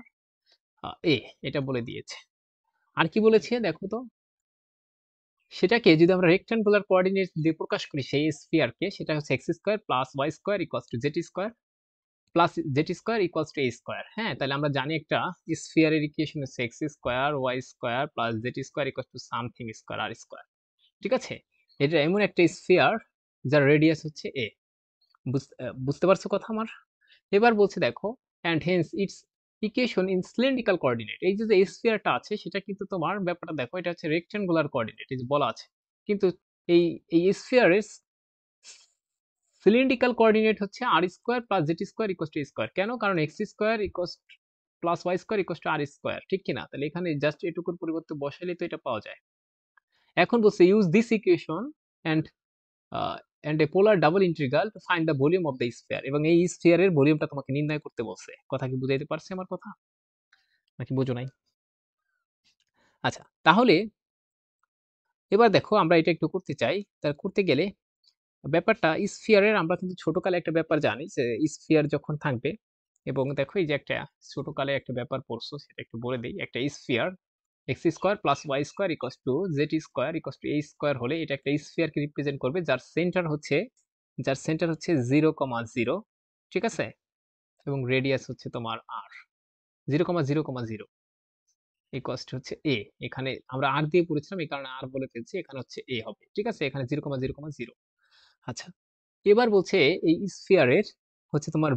এ, এটা বলে দিয়েছে। আর কি বলেছে দেখো তো, সেটাকে যদি আমরা রেক্টাঙ্গুলার কোঅর্ডিনেট দিয়ে প্রকাশ করি সেই স্ফিয়ারকে, সেটা হচ্ছে x square plus y square equals to z square plus z square equals to a square. হ্যাঁ, তাহলে আমরা জানি একটা স্ফিয়ারের ইকুয়েশন হচ্ছে x square y square plus z square equals to something square r square, ঠিক আছে? এটা এমন একটা স্ফিয়ার যার রেডিয়াস হচ্ছে এ। বুঝতে পারছো কথা আমার? এবার বলছে দেখো and hence it's equation in cylindrical coordinate. এই যে স্ফিয়ারটা আছে সেটা কিন্তু তোমার ব্যাপারটা দেখো, এটা হচ্ছে রেক্টেঙ্গুলার কোঅর্ডিনেট, এই যে বলা আছে। কিন্তু এই এই স্ফিয়ারের সিলিন্ড্রিক্যাল কোঅর্ডিনেট হচ্ছে R square plus z square equal to square. কেন? কারণ x square equal plus y square equal to R square, ঠিক কিনা? তাহলে এখানে জাস্ট এটুকুর পরিবর্তে বসাইলে তো এটা পাওয়া যায়। এখন বলছে use this equation and a polar double integral to find the volume of the sphere. এবং এই স্ফিয়ারের ভলিউমটা তোমাকে নির্ণয় করতে বলছে। কথা কি বুঝাইতে পারছে আমার কথা, নাকি বুঝো নাই? আচ্ছা, তাহলে এবার দেখো আমরা এটা একটু করতে চাই। তা করতে গেলে ব্যাপারটা স্ফিয়ারের আমরা কিন্তু ছোটকালে একটা ব্যাপার জানি যে স্ফিয়ার যখন থাকবে, এবং দেখো এই যে একটা ছোটকালে একটা ব্যাপার পড়ছো সেটা একটু বলে দিই। একটা sphere x square plus y square equal to z square equal to a square হলে এটা একটা স্ফিয়ারকে রিপ্রেজেন্ট করবে যার সেন্টার হচ্ছে 0,0, ঠিক আছে? এবং রেডিয়াস হচ্ছে তোমার আর 0,0,0 ইকুয়াল টু হচ্ছে এ। এখানে আমরা আর দিয়ে পড়েছিলাম, এই কারণে আর বলে ফেলছি, এখানে হচ্ছে এ হবে, ঠিক আছে? এখানে 0,0,0। আচ্ছা, এবার বলছে এই স্ফিয়ারের হচ্ছে তোমার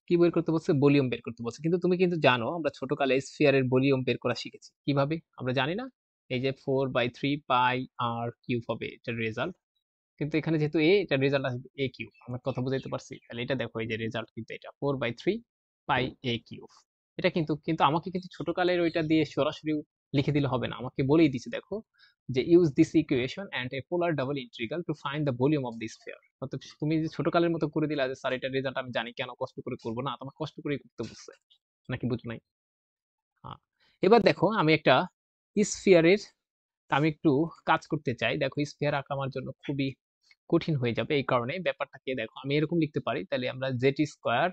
কি বের করতে বলছে, ভলিউম বের করতে বলছে। কিন্তু তুমি কিন্তু জানো আমরা ছোটকালে স্ফিয়ারের ভলিউম বের করা শিখেছি কিভাবে, আমরা জানি না? এই যে 4/3 পাই আর কিউব হবে এটার রেজাল্ট। কিন্তু এখানে যেহেতু এটার রেজাল্ট আসবে এ কিউব। আমার কথা বুঝাইতে পারছি? তাহলে এটা দেখো, এই যে রেজাল্ট কিন্তু এটা 4/3 পাই এ কিউব। এটা কিন্তু কিন্তু আমাকে কিন্তু ছোটকালের ওইটা দিয়ে সরাসরি লিখে দিলে হবে না, আমাকে বলেই দিছে দেখো যে use this equation and a polar double integral to find the volume of this sphere. অর্থাৎ তুমি যে ছোটকালের মতো করে দিলা যে স্যার এটার রেজাল্ট আমি জানি, কেন কষ্ট করে করবো না? তোমার কষ্ট করেই করতে বলছে, নাকি বুঝো নাই? হ্যাঁ। এবার দেখো আমি একটা স্ফিয়ারের আমি একটু কাজ করতে চাই। দেখো স্ফিয়ার আঁকা আমার জন্য খুবই কঠিন হয়ে যাবে, এই কারণে ব্যাপারটাকে দেখো আমি এরকম লিখতে পারি। তাহলে আমরা জেড স্কোয়ার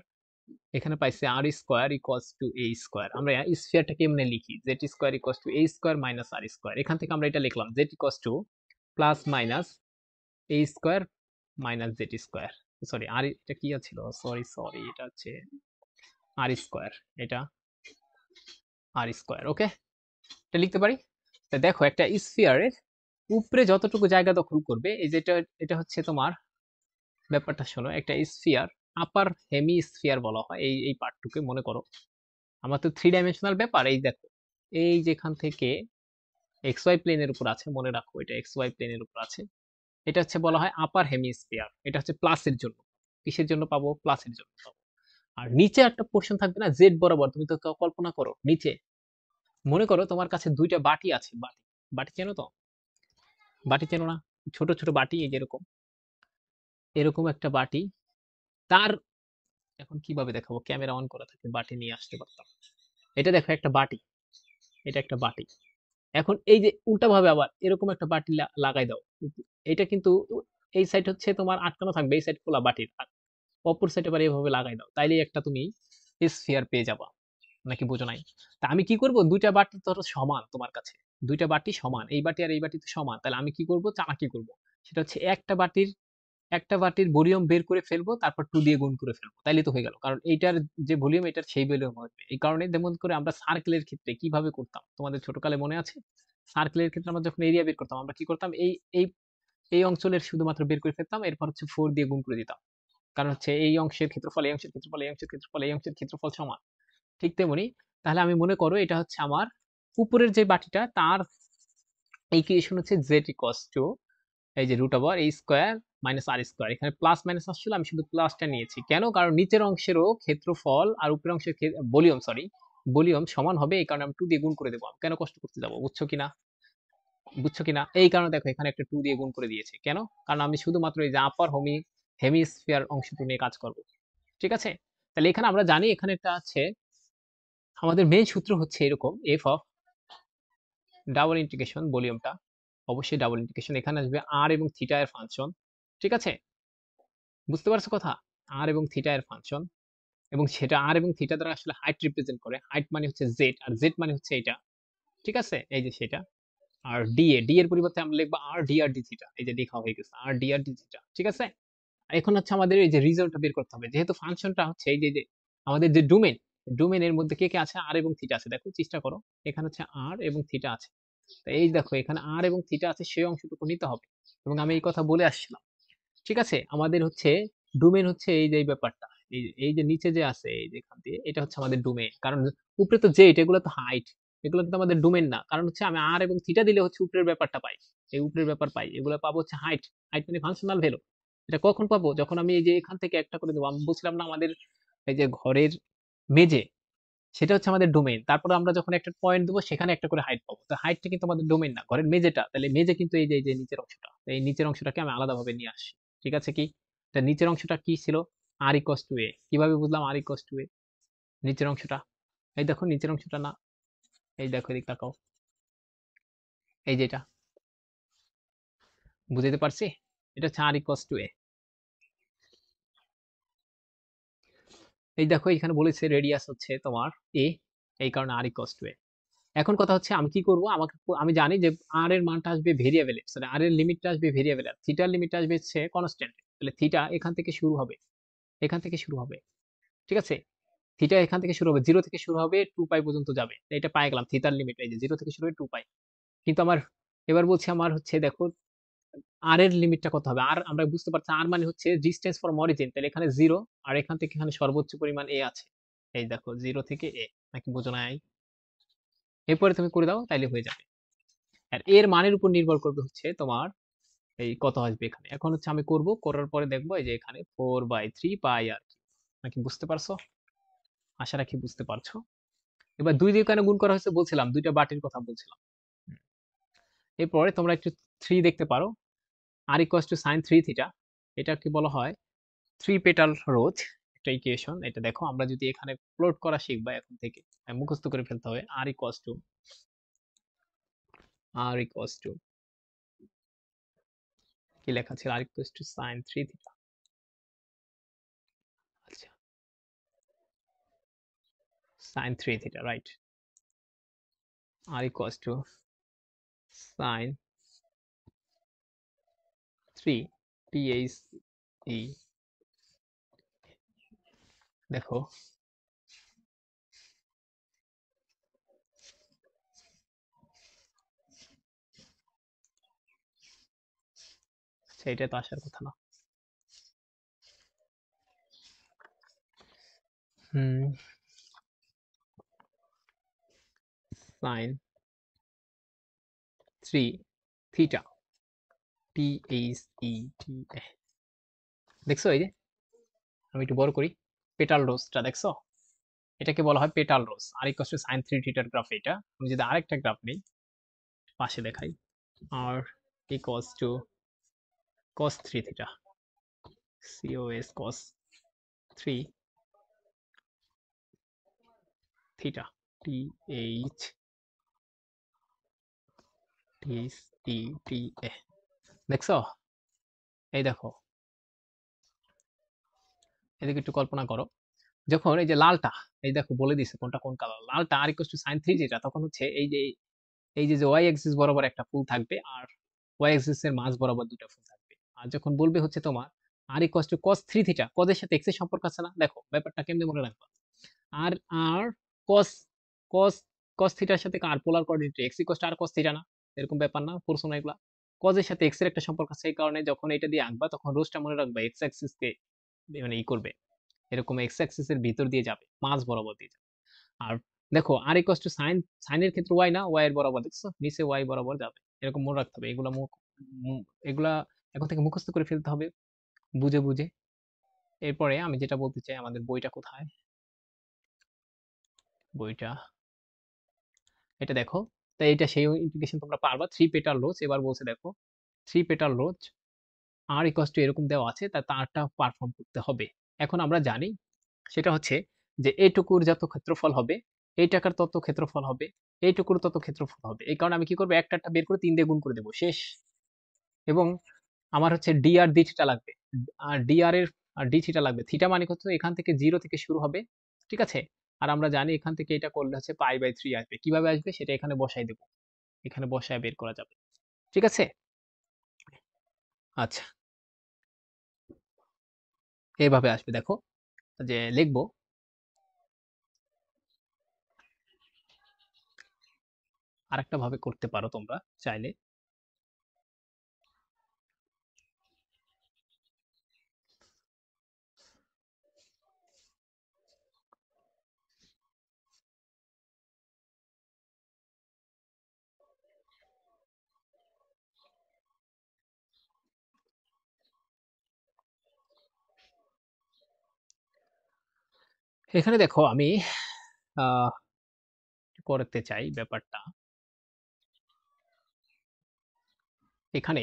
এখানে পাইছি R square equals to a square. আমরা স্ফিয়ারটাকে এমনি লিখি z square equals to a square minus R square. এখান থেকে আমরা এটা লিখলাম z equals to plus minus a square minus z square. Sorry, আর এটা কি ছিল, সরি সরি, এটা হচ্ছে আর স্কোয়ার, এটা আর স্কোয়ার। ওকে, এটা লিখতে পারি। তা দেখো একটা স্ফিয়ারের উপরে যতটুকু জায়গা দখল করবে, এই যেটা এটা হচ্ছে তোমার ব্যাপারটা শোনো। একটা স্ফিয়ার আপার হেমি স্ফিয়ার বলা হয় এই এই পার্টটুকে। মনে করো আমার তো 3 ডাইমেনশনাল ব্যাপার। এই দেখো এই যেখান থেকে এক্স ওয়াই প্লেনের উপর আছে, মনে রাখো এটা এক্স ওয়াই প্লেনের উপর আছে। এটা হচ্ছে বলা হয় আপার হেমিস্ফিয়ার। এটা হচ্ছে প্লাসের জন্য। কিসের জন্য পাবো? প্লাসের জন্য পাবো। আর নিচে একটা পোর্শন থাকবে না জেড বরাবর, তুমি তো কল্পনা করো নিচে মনে করো তোমার কাছে দুইটা বাটি আছে। বাটি, বাটি চেনো তো? বাটি চেনো না? ছোট ছোট বাটি, এই যেরকম এরকম একটা বাটি। তার এখন কিভাবে দেখাবো, ক্যামেরা অন করা থাকে বাটি নিয়ে আসতে পারতাম। এটা দেখো একটা বাটি, এটা একটা বাটি। এখন এই যে উল্টা ভাবে আবার এরকম একটা বাটি লাগাই দাও। এটা কিন্তু এই সাইড হচ্ছে তোমার আটকানো থাকবে, এই সাইড খোলা বাটির, আর অপর সাইড আবার এইভাবে লাগাই দাও, তাইলে একটা তুমি স্ফিয়ার পেয়ে যাবা। নাকি বুঝো নাই? তা আমি কি করব, দুইটা বাটি ধরো সমান তোমার কাছে, দুইটা বাটি সমান, এই বাটি আর এই বাটি তো সমান, তাহলে আমি কি করব, চালাকি করব। সেটা হচ্ছে একটা বাটির ভলিউম বের করে ফেলবো, তারপর 2 দিয়ে গুণ করে ফেলবো, তাইলে তো হয়ে গেল। কারণ এইটার যে ভলিউম এটার সেই ভলিউম হবে। এই কারণে যেমন করে আমরা সার্কেলের ক্ষেত্রে কিভাবে করতাম তোমাদের ছোটকালে মনে আছে? সার্কেলের ক্ষেত্রে আমরা যখন এরিয়া বের করতাম আমরা কি করতাম, এই এই এই অঞ্চলের শুধুমাত্র বের করে ফেলতাম, এরপর হচ্ছে 4 দিয়ে গুণ করে দিতাম। কারণ হচ্ছে এই অংশের ক্ষেত্রফল এই অংশের ক্ষেত্রফল এই অংশের ক্ষেত্রফল এই অংশের ক্ষেত্রফল সমান। ঠিক তেমনি তাহলে আমি মনে করো এটা হচ্ছে আমার উপরের যে বাটিটা, তার ইকুয়েশন হচ্ছে জেড ইকুয়ালস টু এই যে রুট ওভার এই স্কোয়ার মাইনাস আর স্কোয়ার। এখানে প্লাস মাইনাস আসছিল, আমি শুধু প্লাসটা নিয়েছি। কেন? কারণ নিচের অংশেরও ক্ষেত্রফল আর উপরের অংশের ভলিউম সমান হবে, এই কারণে আমি 2 দিয়ে গুণ করে দেবো। কেন কষ্ট করতে যাবো? বুঝছো কিনা? এই কারণে দেখো এখানে একটা 2 দিয়ে গুণ করে দিয়েছে। কেন? কারণ আমি শুধুমাত্র এই যে আপার হেমিস্ফিয়ার অংশটুকু নিয়ে কাজ করব। ঠিক আছে? তাহলে এখানে আমরা জানি এখানে একটা আছে, আমাদের মেইন সূত্র হচ্ছে এরকম, এফ অফ ডাবল ইন্টিগ্রেশন ভলিউমটা অবশ্যই ডাবল ইন্টিগ্রেশন, এখানে আসবে আর এবং থিটা এর ফাংশন। ঠিক আছে? বুঝতে পারছো কথা? আর এবং থিটা এর ফাংশন, এবং সেটা আর এবং থিটা দ্বারা আসলে হাইট রিপ্রেজেন্ট করে। হাইট মানে হচ্ছে জেড, আর জেড মানে হচ্ছে এটা। ঠিক আছে? এই যে সেটা। আর ডি এর পরিবর্তে আমরা লিখবো আর ডি আর ডি থিটা। এই যে লেখা হয়ে গেছে আর ডি আর ডি থিটা। ঠিক আছে? এখন হচ্ছে আমাদের এই যে রিজল্টটা বের করতে হবে, যেহেতু ফাংশনটা হচ্ছে এই যে আমাদের যে ডোমেনের মধ্যে কে কে আছে, আর এবং থিটা আছে। দেখো চেষ্টা করো, এখানে হচ্ছে আর এবং থিটা আছে। তো এই দেখো এখানে আর এবং থিটা আছে, সেই অংশটুকু নিতে হবে। এবং আমি এই কথা বলে আসছিলাম। ঠিক আছে? আমাদের হচ্ছে ডোমেন হচ্ছে এই যে এই ব্যাপারটা, এই যে নিচে যে আছে এই যে এখান দিয়ে এটা হচ্ছে আমাদের ডোমেইন, কারণ উপরে তো জেড, এগুলো তো হাইট, এগুলো কিন্তু আমাদের ডোমেইন না, কারণ হচ্ছে আমি আর এবং থিটা দিলে হচ্ছে উপরের ব্যাপারটা পাই, এই উপরের ব্যাপার পাই, এগুলো পাবো হচ্ছে হাইট। হাইট মানে ফাংশনাল ভ্যালু। এটা কখন পাবো? যখন আমি এই যে এখান থেকে একটা করে দেবো। আমি বলছিলাম না আমাদের এই যে ঘরের মেঝে, সেটা হচ্ছে আমাদের ডোমেইন। তারপর আমরা যখন একটা পয়েন্ট দেবো সেখানে একটা করে হাইট পাবো। তো হাইটটা কিন্তু আমাদের ডোমেইন না, ঘরের মেঝেটা। তাহলে মেঝে কিন্তু এই যে নিচের অংশটা, এই নিচের অংশটাকে আমি আলাদাভাবে নিয়ে আসি। ঠিক আছে কি? তা নিচের অংশটা কি ছিল? আর ইকস টু এ। কিভাবে বুঝলাম আর ইকস টু এ? নিচের অংশটা, এই দেখো নিচের অংশটা না, এই দেখো এদিক তাকাও, এই যেটা, বুঝাইতে পারছি? এটা হচ্ছে আর ইকস টু এ। এই দেখো এখানে বলেছে রেডিয়াস হচ্ছে তোমার এ, এই কারণে আর ইকস টু এ। এখন কথা হচ্ছে আমি কি করব, আমি জানি যে আর এর মানটা আসবে ভেরিয়েবলে, সরি আর এর লিমিটটা আসবে ভেরিয়েবলে, আর থিটার লিমিটটা আসবে হচ্ছে কনস্ট্যান্ট। তাহলে থিটা এখান থেকে শুরু হবে, এখান থেকে শুরু হবে, ঠিক আছে? থিটা এখান থেকে শুরু হবে, 0 থেকে শুরু হবে 2 পাই পর্যন্ত যাবে। এটা পাই গেলাম থিটার লিমিট, এই যে 0 থেকে শুরু হবে 2 পাই। কিন্তু আমার এবার বলছি আমার হচ্ছে দেখো আর এর লিমিটটা কত হবে? আর আমরা বুঝতে পারছি আর মানে হচ্ছে ডিসটেন্স ফ্রম অরিজিন, তাহলে এখানে 0, আর এখান থেকে এখানে সর্বোচ্চ পরিমাণ এ আছে, এই দেখো 0 থেকে এ, নাকি বোঝো নাই? এরপরে তুমি করে দাও তাইলে হয়ে যাবে। আর এর মানের উপর নির্ভর করবে হচ্ছে তোমার এই কত আসবে এখানে। এখন হচ্ছে আমি করব, করার পরে দেখবো এই যে এখানে 4/3 পাই আর কি, নাকি বুঝতে পারছো? আশা রাখি বুঝতে পারছো। এবার 2 দিয়ে কেন গুণ করা হয়েছে বলছিলাম, দুইটা বাটির কথা বলছিলাম। হুম। এরপরে তোমরা একটু 3 দেখতে পারো, আর ইকুয়ালস টু সাইন 3 থিটা, এটা কি বলা হয় 3 পেটাল রোজ, একটা ইকুয়েশন। এটা দেখো আমরা যদি এখানে প্লট করা শিখবা এখন থেকে, মুখস্থ করে ফেলতে হবে। আর ইকুয়ালস টু কি লেখা ছিল, r equals to sine 3 theta. আচ্ছা, sine 3 theta, right. R equals to sine 3 THE। দেখো সেটা তো আসার কথা না। হুম, সাইন 3 থিটা THETA। দেখছো এই যে আমি একটু বড় করি, পেটাল রোজটা দেখছো? এটাকে বলা হয় petal rose. R equals to sine 3 থিটার গ্রাফ এটা। আমি যদি আরেকটা গ্রাফ নেই, পাশে দেখাই, R equals to cos 3 theta, cos 3 theta THETA। দেখছো? এই দেখো, এদিকে একটু কল্পনা করো, যখন এই যে লালটা, এই দেখো বলে দিছে কোনটা কোন কালার, লালটা আর ইকুয়ালস টু সাইন 3 থিটা, তখন হচ্ছে এই যে ওয়াই অ্যাক্সিস বরাবর একটা ফুল থাকবে, আর ওয়াই অ্যাক্সিস এর মাঝ বরাবর দুটো ফুল থাকবে। আর যখন বলবে হচ্ছে তোমার R equals to cos 3 theta, cos এর সাথে x এর সম্পর্ক আছে না? দেখো ব্যাপারটা কেমনে মনে রাখবা। আর আর cos cos cos থিটার সাথে কার polar coordinate x equals to R cos theta না? এরকম ব্যাপার না, পড়ছো না এগুলা? cos এর সাথে x এর একটা সম্পর্ক আছে, এই কারণে যখন এটা দিয়ে আঁকবা তখন রোজটা মনে রাখবা x অ্যাক্সিস কে মানে করবে, এরকম x অ্যাক্সিস এর ভিতর দিয়ে যাবে, মাঝ বরাবর দিয়ে যাবে। আর দেখো আর ইকুয়ালস টু সাইনের ক্ষেত্রে ওয়াই না, ওয়াই এর বরাবর, দেখছো নিচে ওয়াই বরাবর যাবে, এরকম মনে রাখতে হবে। এগুলা এখন থেকে মুখস্থ করে ফেলতে হবে, বুঝে বুঝে। এরপরে আমি যেটা বলতে চাই, আমাদের বইটা কোথায়, বইটা এটা দেখো। তাই এটা সেই ইন্টিগ্রেশন তোমরা পারবা, 3 পেটাল রোজ। এবার বলছে দেখো 3 petal rose r equals to এরকম দেওয়া আছে, তারটা পারফর্ম করতে হবে। এখন আমরা জানি সেটা হচ্ছে যে এইটুকুর যত ক্ষেত্রফল হবে, এই টাকার তত ক্ষেত্রফল হবে, এইটুকুর তত ক্ষেত্রফল হবে। এই কারণে আমি কি করবো, একটা বের করে 3 দিয়ে গুণ করে দেবো, শেষ। এবং আমার হচ্ছে ডি আর ডি থিটা লাগবে, আর ডি আর এর আর ডি থিটা লাগবে। থিটা মানে কত, এখান থেকে 0 থেকে শুরু হবে, ঠিক আছে? আর আমরা জানি এখান থেকে এটা করলে হচ্ছে পাই/3 আসবে। কিভাবে আসবে সেটা এখানে বসাই দেবো, এখানে বসায় বের করা যাবে, ঠিক আছে? আচ্ছা, এভাবে আসবে দেখো, যে লিখবো আরেকটা ভাবে করতে পারো তোমরা চাইলে। এখানে দেখো আমি আহ করতে চাই ব্যাপারটা এখানে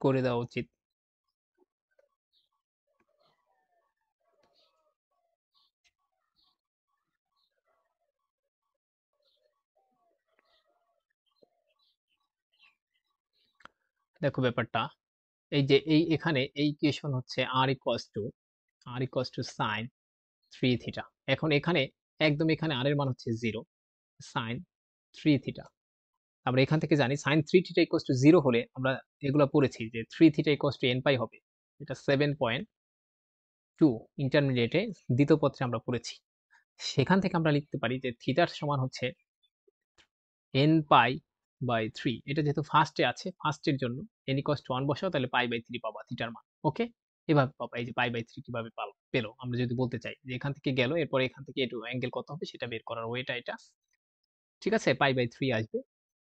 করে দেওয়া উচিত। দেখো ব্যাপারটা এই যে এখানে এই ইকুয়েশন হচ্ছে r equals to sine 3 theta. এখন এখানে একদম এখানে r এর মান হচ্ছে 0, সাইন 3 থিটা। আমরা এখান থেকে জানি সাইন 3 থিটা ইকুয়ালস টু 0 হলে আমরা এগুলো পড়েছি যে 3 থিটা ইকুয়ালস টু n পাই হবে। এটা 7.2 ইন্টারমিডিয়েটে দ্বিতীয় পত্রে আমরা পড়েছি। সেখান থেকে আমরা লিখতে পারি যে থিটার সমান হচ্ছে n পাই বাই 3। এটা যেহেতু ফার্স্টে আছে, ফার্স্টের জন্য n ইকুয়ালস টু 1 বসাও, তাহলে পাই বাই 3 পাবা থিটার মান। ওকে, এভাবে পাবা। এই যে পাই বাই 3 কিভাবে পেলো, আমরা যদি বলতে চাই যে এখান থেকে গেল, এরপরে এখান থেকে একটু অ্যাঙ্গেল কত হবে সেটা বের করার ওয়েটা এটা। ঠিক আছে, পাই বাই 3 আসবে।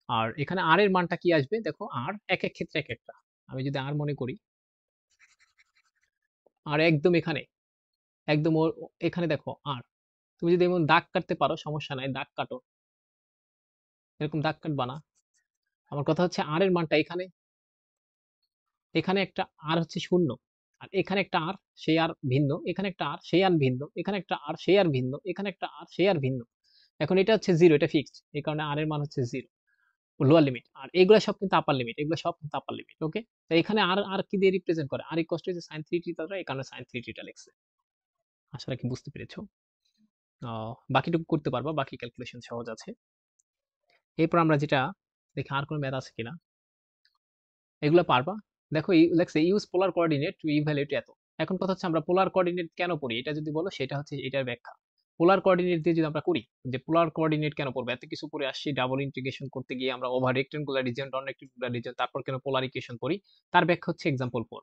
আর এখানে আর এর মানটা কি আসবে দেখো, আর এক এক ক্ষেত্রে এক একটা। আমি যদি আর মনে করি, আর একদম এখানে একদম এখানে দেখো আর, তুমি যদি এমন দাগ কাটতে পারো সমস্যা নাই, দাগ কাটো, এরকম দাগ কাটবা না। আমার কথা হচ্ছে আর এর মানটা এখানে, এখানে একটা আর হচ্ছে শূন্য, আর এখানে একটা আর সেই আর ভিন্ন, এখানে একটা আর সেই আর ভিন্ন, এখানে একটা আর সেই আর ভিন্ন, এখানে একটা আর সেই আর ভিন্ন। এখন এটা হচ্ছে জিরো, এটা ফিক্সড, এই কারণে আর এর মান হচ্ছে জিরো, লোয়ার লিমিট। আর এগুলো সব কিন্তু আপার লিমিট, এগুলো সব কিন্তু আপার লিমিট। ওকে, তো এখানে আর আর কি দিয়ে রিপ্রেজেন্ট করে, আর ইকুয়াল টু সাইন 3 থিটা, এই কারণে সাইন 3 থিটা লিখছে। আশা রাখি বুঝতে পেরেছো। বাকিটুকু করতে পারবা, বাকি ক্যালকুলেশন সহজ আছে। এরপর আমরা যেটা দেখি, আর কোনো ম্যাথ আছে কিনা, এগুলো পারবা। দেখো লেখছে use polar coordinate to evaluate এত। এখন কথা হচ্ছে আমরা পোলার কোঅর্ডিনেট কেন পড়ি, এটা যদি বলো সেটা হচ্ছে এটার ব্যাখ্যা। পোলার কোঅর্ডিনেট দিয়ে যদি আমরা করি, যে পোলার কোঅর্ডিনেট কেন পড়বো, এত কিছু পড়ে আসছি, ডাবল ইন্টিগ্রেশন করতে গিয়ে আমরা ওভার রেক্টেঙ্গুলার রিজিয়ন, নন রেক্টেঙ্গুলার রিজিয়ন, তারপর কেন পোলার ইকুয়েশন পড়ি, তার ব্যাখ্যা হচ্ছে এক্সাম্পল 4।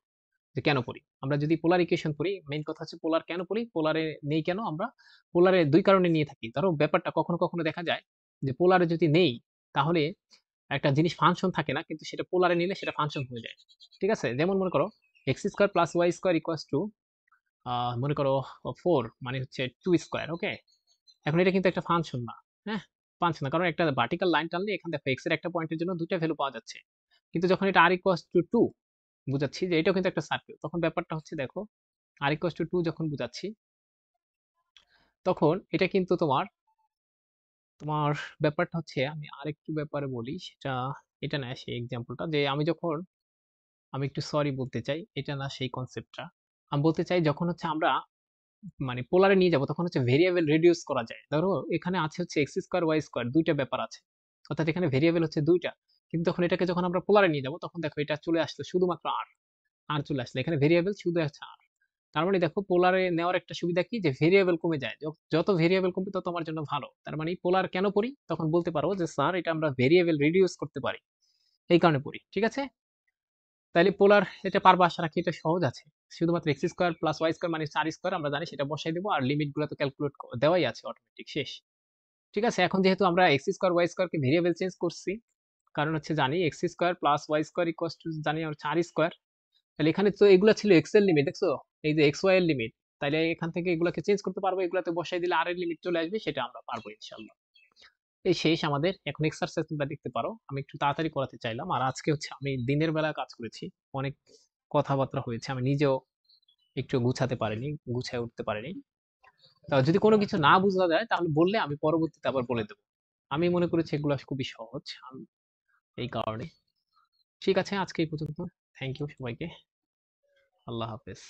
যে কেন পড়ি আমরা, যদি পোলার ইকুয়েশন পড়ি, মেইন কথা হচ্ছে পোলার কেন পড়ি, পোলারে নেই কেন আমরা, পোলারে দুই কারণে নিয়ে থাকি। ধরো ব্যাপারটা কখনো কখনো দেখা যায় যে পোলারে যদি নেই, তাহলে একটা জিনিস ফাংশন থাকে না, কিন্তু সেটা পোলারে নিলে সেটা ফাংশন হয়ে যায়। ঠিক আছে, যেমন মনে করো x square plus y square equals to মনে করো 4, মানে হচ্ছে 2 স্কোয়ার। ওকে, এখন এটা কিন্তু একটা ফাংশন না। হ্যাঁ, ফাংশন না, কারণ একটা ভার্টিক্যাল লাইন টানলে এখানে দেখো এক্স এর একটা পয়েন্টের জন্য দুইটা ভ্যালু পাওয়া যাচ্ছে। কিন্তু যখন এটা আর ইকুয়ালস টু 2 বুঝাচ্ছি, যে এটাও কিন্তু একটা সার্কেল, তখন ব্যাপারটা হচ্ছে দেখো আর ইকুয়ালস টু 2 যখন বুঝাচ্ছি, তখন এটা কিন্তু তোমার তোমার ব্যাপারটা হচ্ছে, আমি আরেকটু ব্যাপারে বলি সেটা, এটা না সেই এক্সাম্পলটা, যে আমি একটু সরি বলতে চাই, এটা না সেই কনসেপ্টটা। আমি বলতে চাই যখন হচ্ছে আমরা মানে পোলারে নিয়ে যাব, তখন হচ্ছে ভেরিয়েবল রিডিউস করা যায়। ধরো এখানে আছে হচ্ছে এক্স স্কোয়ার ওয়াই স্কোয়ার, দুইটা ব্যাপার আছে, অর্থাৎ এখানে ভেরিয়েবল হচ্ছে দুইটা। কিন্তু তখন এটাকে যখন আমরা পোলারে নিয়ে যাব, তখন দেখো এটা চলে আসলো শুধুমাত্র আর, আর চলে আসলো এখানে ভেরিয়েবল শুধু আছে আর। তার মানে দেখো পোলারে নেওয়ার একটা সুবিধা কি, যে ভেরিয়েবল কমে যায়, যত ভেরিয়েবল কমবে তত আমার জন্য ভালো। তার মানে পোলার কেন পড়ি, তখন বলতে পারো যে স্যার এটা আমরা ভেরিয়েবল রিডিউস করতে পারি, এই কারণে পড়ি। ঠিক আছে, তাইলে পোলার এটা পারবো আশা রাখি, এটা সহজ আছে। শুধুমাত্র x square plus y square মানে 4 স্কোয়ার, আমরা জানি সেটা বসাই দেবো, আর লিমিট গুলো তো ক্যালকুলেট দেওয়াই আছে অটোমেটিক, শেষ। ঠিক আছে, এখন যেহেতু আমরা এক্স স্কোয়ার ওয়াই স্কোয়ারকে ভেরিয়েবল চেঞ্জ করছি, কারণ হচ্ছে জানি x square plus y square equal to জানি আমরা 4 স্কোয়ার, তাহলে এখানে তো এগুলো ছিল এক্স এর লিমিট, দেখছো এই যে এক্স ওয়াই এর লিমিট, তাহলে এখান থেকে এগুলোকে চেঞ্জ করতে পারবো, এগুলাতে বসাই দিলে আর এর লিমিট চলে আসবে, সেটা আমরা পারবো ইনশাল্লাহ। এই শেষ আমাদের। এখন এক্সারসাইজ তোমরা দেখতে পারো, আমি একটু তাড়াতাড়ি করাতে চাইলাম, আর আজকে হচ্ছে আমি দিনের বেলা কাজ করেছি, অনেক কথাবার্তা হয়েছে, আমি নিজেও একটু গুছাতে পারিনি, গুছায় উঠতে পারিনি। তা যদি কোনো কিছু না বোঝা যায় তাহলে বললে আমি পরবর্তীতে আবার বলে দেবো। আমি মনে করেছি এগুলো খুবই সহজ, এই কারণে। ঠিক আছে, আজকে এই পর্যন্ত। থ্যাংক ইউ সবাইকে। আল্লাহ হাফেজ।